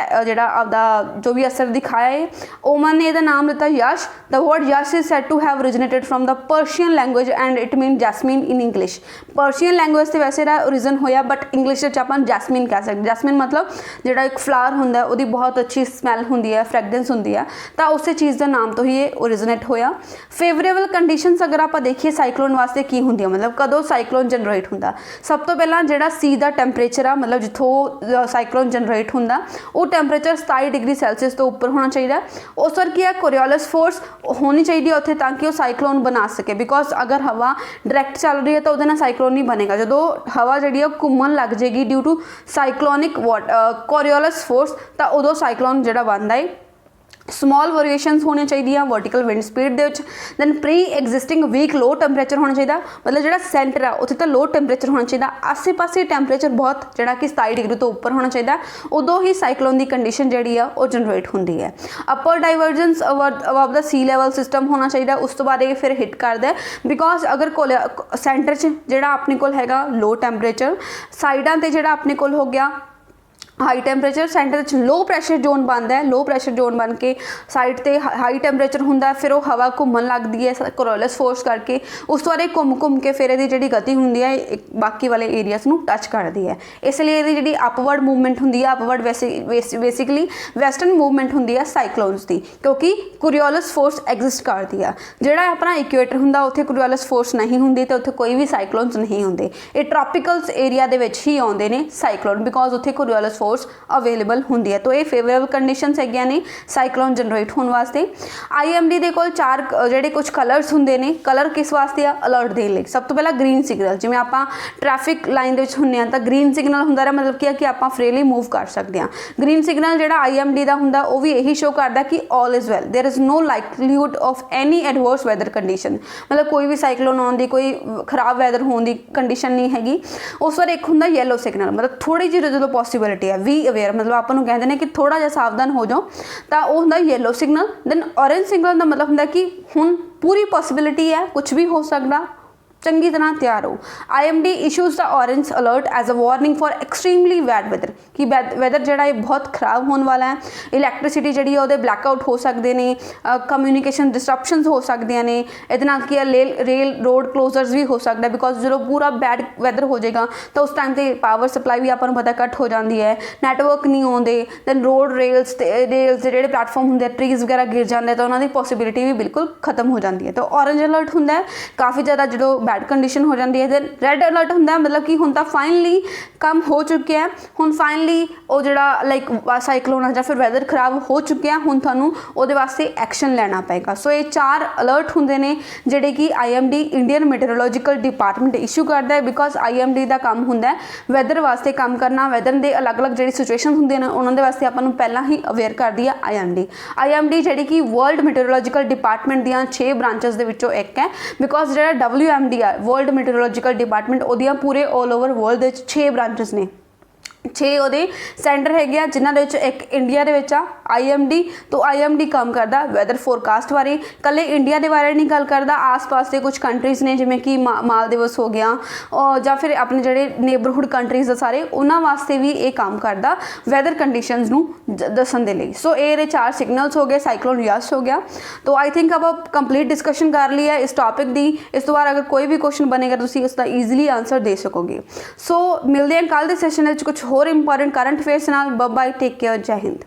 ਜਿਹੜਾ ਆਪਦਾ ਜੋ ਵੀ ਅਸਰ ਦਿਖਾਇਆ ਹੈ। ओमन ने ਇਹਦਾ ਨਾਮ ਦਿੱਤਾ Yaas. The word Yaas is said to have originated from the Persian language and it mean jasmine in English. Persian language से वैसे ओरिजिन होया, बट इंग्लिश ਆਪਾਂ जैसमीन कह सकते। जैसमीन मतलब ਜਿਹੜਾ ਇੱਕ ਫਲਾवर ਹੁੰਦਾ ਉਹਦੀ ਬਹੁਤ ਅੱਛੀ ਸਮੈਲ ਹੁੰਦੀ ਹੈ, ਫ੍ਰੈਗਰੈਂਸ ਹੁੰਦੀ ਹੈ, ਤਾਂ ਉਸੇ ਚੀਜ਼ ਦਾ ਨਾਮ ਤੋਂ ਹੀ ਇਹ ਓਰੀਜਿਨੇਟ ਹੋਇਆ। ਫੇਵਰੇਬਲ ਕੰਡੀਸ਼ਨਸ ਅਗਰ ਆਪਾਂ ਦੇਖੀਏ ਸਾਈਕਲੋਨ ਵਾਸਤੇ ਕੀ ਹੁੰਦੀਆਂ, ਮਤਲਬ ਕਦੋਂ ਸਾਈਕਲੋਨ ਜਨਰੇਟ ਹੁੰਦਾ। ਸਭ ਤੋਂ ਪਹਿਲਾਂ ਜਿਹੜਾ ਸੀ ਦਾ ਟੈਂਪਰੇਚਰ ਆ, ਮਤਲਬ ਜਿੱਥੋਂ ਸਾਈਕਲੋਨ ਜਨਰੇਟ ਹੁੰਦਾ ਉਹ ਟੈਂਪਰੇਚਰ 27 ਡਿਗਰੀ ਸੈਲਸੀਅਸ ਤੋਂ ਉੱਪਰ ਹੋਣਾ ਚਾਹੀਦਾ। ਉਸ ਵਾਰ ਕੀ ਹੈ ਕੋਰੀਓਲਿਸ ਫੋਰਸ ਹੋਣੀ ਚਾਹੀਦੀ ਹੈ ਉੱਥੇ, ਤਾਂ ਕਿ ਉਹ ਸਾਈਕਲੋਨ ਬਣਾ ਸਕੇ। ਬਿਕੋਜ਼ बिकॉज अगर हवा डायरैक्ट चल रही है तो ਉਹਦੇ ਨਾਲ ਸਾਈਕਲੋਨ नहीं बनेगा। जो हवा जी घूमन लग जाएगी ड्यू टू साइक्लोनिक कोरियोलस फोर्स तो उदों साइक्लोन जो बनता है। ਸਮੋਲ ਵੇਰੀਏਸ਼ਨਸ ਹੋਣੀ ਚਾਹੀਦੀਆਂ वर्टिकल विंड स्पीड ਦੇ ਵਿੱਚ। ਦੈਨ ਪ੍ਰੀ ਐਗਜ਼ਿਸਟਿੰਗ ਵੀਕ ਲੋ ਟੈਂਪਰੇਚਰ ਹੋਣਾ ਚਾਹੀਦਾ, ਮਤਲਬ ਜਿਹੜਾ ਸੈਂਟਰ ਆ ਉੱਥੇ ਤਾਂ ਲੋ ਟੈਂਪਰੇਚਰ ਹੋਣਾ ਚਾਹੀਦਾ, ਆਸੇ ਪਾਸੇ ਟੈਂਪਰੇਚਰ ਬਹੁਤ ਜਿਹੜਾ ਕਿ 27 ਡਿਗਰੀ ਤੋਂ ਉੱਪਰ ਹੋਣਾ ਚਾਹੀਦਾ, ਉਦੋਂ ਹੀ ਸਾਈਕਲੋਨ ਦੀ ਕੰਡੀਸ਼ਨ ਜਿਹੜੀ ਆ ਉਹ ਜਨਰੇਟ ਹੁੰਦੀ ਹੈ। ਅਪਰ ਡਾਈਵਰਜੈਂਸ ਅਬਵ ਦਾ ਸੀ ਲੈਵਲ ਸਿਸਟਮ ਹੋਣਾ ਚਾਹੀਦਾ, ਉਸ ਤੋਂ ਬਾਅਦ ਇਹ ਫਿਰ ਹਿੱਟ ਕਰਦਾ ਬਿਕੋਜ਼ ਅਗਰ ਸੈਂਟਰ 'ਚ ਜਿਹੜਾ ਆਪਣੇ ਕੋਲ ਹੈਗਾ ਲੋ ਟੈਂਪਰੇਚਰ, ਸਾਈਡਾਂ 'ਤੇ ਜਿਹੜਾ ਆਪਣੇ ਕੋਲ ਹੋ ਗਿਆ हाई टैंपरेचर, सेंटर च लो प्रैशर जोन बनता है, लो प्रैशर जोन बन के साइड ते हाई टैंपरेचर होंदा, फिर वो हवा घूमन लगती है कोरियोलस फोर्स करके, उस तो बाद घूम के फिर ये जी गति होंदी है बाकी वाले एरियाज नूं टच करती है। इसलिए ये जी अपवर्ड मूवमेंट होंदी है, अपवर्ड बेसिकली वैसटर्न मूवमेंट होंदी है साइक्लोन्स की, क्योंकि कोरियोलस फोर्स एग्जिस्ट करती है। जिहड़ा अपना इक्वेटर होंदा उत्थे कोरियोलस फोर्स नहीं होंदी तो उत्थे कोई भी साइक्लोन्स नहीं होंदे। ये ट्रॉपिकल्स एरिया दे विच ही आउंदे ने साइक्लोन, बिकॉज उत्थे कोरियोलस फोर्स अवेलेबल होंदी है। तो ये फेवरेबल कंडीशनस हैगियां ने साइक्लोन जनरेट होने वास्ते। IMD दे कोल 4 ਜਿਹੜੇ कुछ कलर्स ਹੁੰਦੇ ਨੇ। कलर किस वास्ते आ? अलर्ट देने ਲਈ। सब तो पहला ग्रीन सिग्नल, जिवें ਆਪਾਂ ट्रैफिक लाइन ਦੇ ਵਿੱਚ ਹੁੰਨੇ ਆ ਤਾਂ ग्रीन सिग्नल ਹੁੰਦਾ ਹੈ, मतलब ਕੀ ਹੈ ਕਿ ਆਪਾਂ ਫ੍ਰੀਲੀ मूव कर सकते हैं। ग्रीन सिग्नल ਜਿਹੜਾ IMD ਦਾ ਹੁੰਦਾ ਉਹ ਵੀ ਇਹੀ ਸ਼ੋ ਕਰਦਾ ਕਿ all is well, there is no likelihood of any adverse weather condition, मतलब ਕੋਈ ਵੀ ਸਾਈਕਲੋਨ ਆਉਣ ਦੀ, ਕੋਈ ਖਰਾਬ ਵੈਦਰ ਹੋਣ ਦੀ ਕੰਡੀਸ਼ਨ ਨਹੀਂ ਹੈਗੀ। ਉਸ ਵਾਰ ਇੱਕ ਹੁੰਦਾ ਯੈਲੋ ਸਿਗਨਲ, मतलब ਥੋੜੀ ਜਿਹੀ ਜਦੋਂ ਪੋਸੀਬਿਲਿਟੀ ਹੈ, ਵੀ ਅਵੇਅਰ, मतलब ਆਪਾਂ ਨੂੰ ਕਹਿੰਦੇ ਨੇ ਕਿ ਥੋੜਾ ਜਿਹਾ ਸਾਵਧਾਨ ਹੋ ਜਾਓ, ਤਾਂ ਉਹ ਹੁੰਦਾ yellow signal. Then orange signal ਦਾ ਮਤਲਬ ਹੁੰਦਾ ਕਿ ਹੁਣ ਪੂਰੀ ਪੋਸੀਬਿਲਿਟੀ ਹੈ, ਕੁਝ ਵੀ ਹੋ ਸਕਦਾ, चंगी तरह तैयार हो। IMD issues the orange alert as a warning for extremely bad weather, कि वैदर जोड़ा बहुत खराब होने वाला है। इलैक्ट्रिसिटी जी ब्लैकआउट हो सकते हैं, कम्यूनीकेशन डिसरप्शनस हो सकते हैं, ये रेल रोड क्लोजर्स भी हो सकता है, बिकॉज जो पूरा बैड वैदर हो जाएगा तो उस टाइम पर पावर सप्लाई भी आपको पता कट हो जाती है, नैटवर्क नहीं आते, दैन रोड रेल्स जो प्लेटफॉर्म होंगे, ट्रीज वगैरह गिर जाते हैं तो उन्होंने पॉसिबिलिटी भी बिल्कुल खत्म हो जाती है। तो ऑरेंज अलर्ट होंगे काफ़ी ज़्यादा जो बैड कंडीशन हो जाती है। दैन रैड अलर्ट होंगे, मतलब कि हुण तां फाइनली काम हो चुके हैं, हुण फाइनली वो जिहड़ा लाइक साइक्लोन या फिर वैदर खराब हो चुके हैं, हुण तुहानूं उहदे वास्ते एक्शन लेना पेगा। सो ये 4 अलर्ट होंगे ने जिहड़े कि IMD इंडियन मैटेरोलॉजिकल डिपार्टमेंट इशू करता है, बिकॉज IMD का काम होंदा है वैदर वास्ते काम करना, वैदर के अलग अलग जिहड़ी सिचुएशन होंदियां ने उन्हां दे वास्ते आपां नूं पहलां ही अवेयर करदी है IMD जिहड़ी कि वर्ल्ड मैटेरोलॉजिकल डिपार्टमेंट दीयां 6 ब्रांचेस दे विचों एक है, बिकॉज जिहड़ा WMD वर्ल्ड मैटेरोलॉजिकल डिपार्टमेंट ओदियां पूरे ऑल ओवर वर्ल्ड दे 6 ब्रांचेस ने, 6 ਉਹਦੇ ਸੈਂਟਰ ਹੈਗੇ ਆ, ਜਿਨ੍ਹਾਂ ਦੇ ਵਿੱਚ ਇੱਕ ਇੰਡੀਆ ਦੇ ਵਿੱਚ ਆ IMD। तो IMD ਕੰਮ ਕਰਦਾ ਵੈਦਰ ਫੋਰਕਾਸਟ ਬਾਰੇ, ਕੱਲੇ ਇੰਡੀਆ ਦੇ ਬਾਰੇ ਨਹੀਂ ਗੱਲ ਕਰਦਾ, ਆਸ-ਪਾਸ ਦੇ ਕੁਝ ਕੰਟਰੀਜ਼ ਨੇ ਜਿਵੇਂ ਕਿ ਮਾਲਦੀਵਸ ਹੋ ਗਿਆ ਜਾਂ ਫਿਰ ਆਪਣੇ ਜਿਹੜੇ ਨੇਬਰਹੁੱਡ ਕੰਟਰੀਜ਼ ਆ ਸਾਰੇ, ਉਹਨਾਂ ਵਾਸਤੇ ਵੀ ਇਹ ਕੰਮ ਕਰਦਾ ਵੈਦਰ ਕੰਡੀਸ਼ਨਸ ਨੂੰ ਦੱਸਣ ਦੇ ਲਈ। ਸੋ ਇਹਦੇ 4 ਸਿਗਨਲਸ ਹੋ ਗਏ, ਸਾਈਕਲੋਨ ਯਸ ਹੋ ਗਿਆ। तो आई थिंक ਆਪਾਂ ਕੰਪਲੀਟ ਡਿਸਕਸ਼ਨ ਕਰ ਲਈ ਹੈ ਇਸ ਟੌਪਿਕ ਦੀ। ਇਸ ਤੋਂ ਬਾਅਦ ਅਗਰ ਕੋਈ ਵੀ ਕੁਐਸਚਨ ਬਣੇਗਾ ਤੁਸੀਂ ਉਸ ਦਾ ਈਜ਼ੀਲੀ ਆਨਸਰ ਦੇ ਸਕੋਗੇ। ਸੋ ਮਿਲਦੇ ਹਾਂ ਕੱਲ੍ਹ ਦੇ ਸੈਸ਼ਨ ਵਿੱਚ ਕੁਝ ਹੋਰ इंपॉर्टेंट करंट अफेयर्स नाल। बाय बाय, टेक केयर, जय हिंद।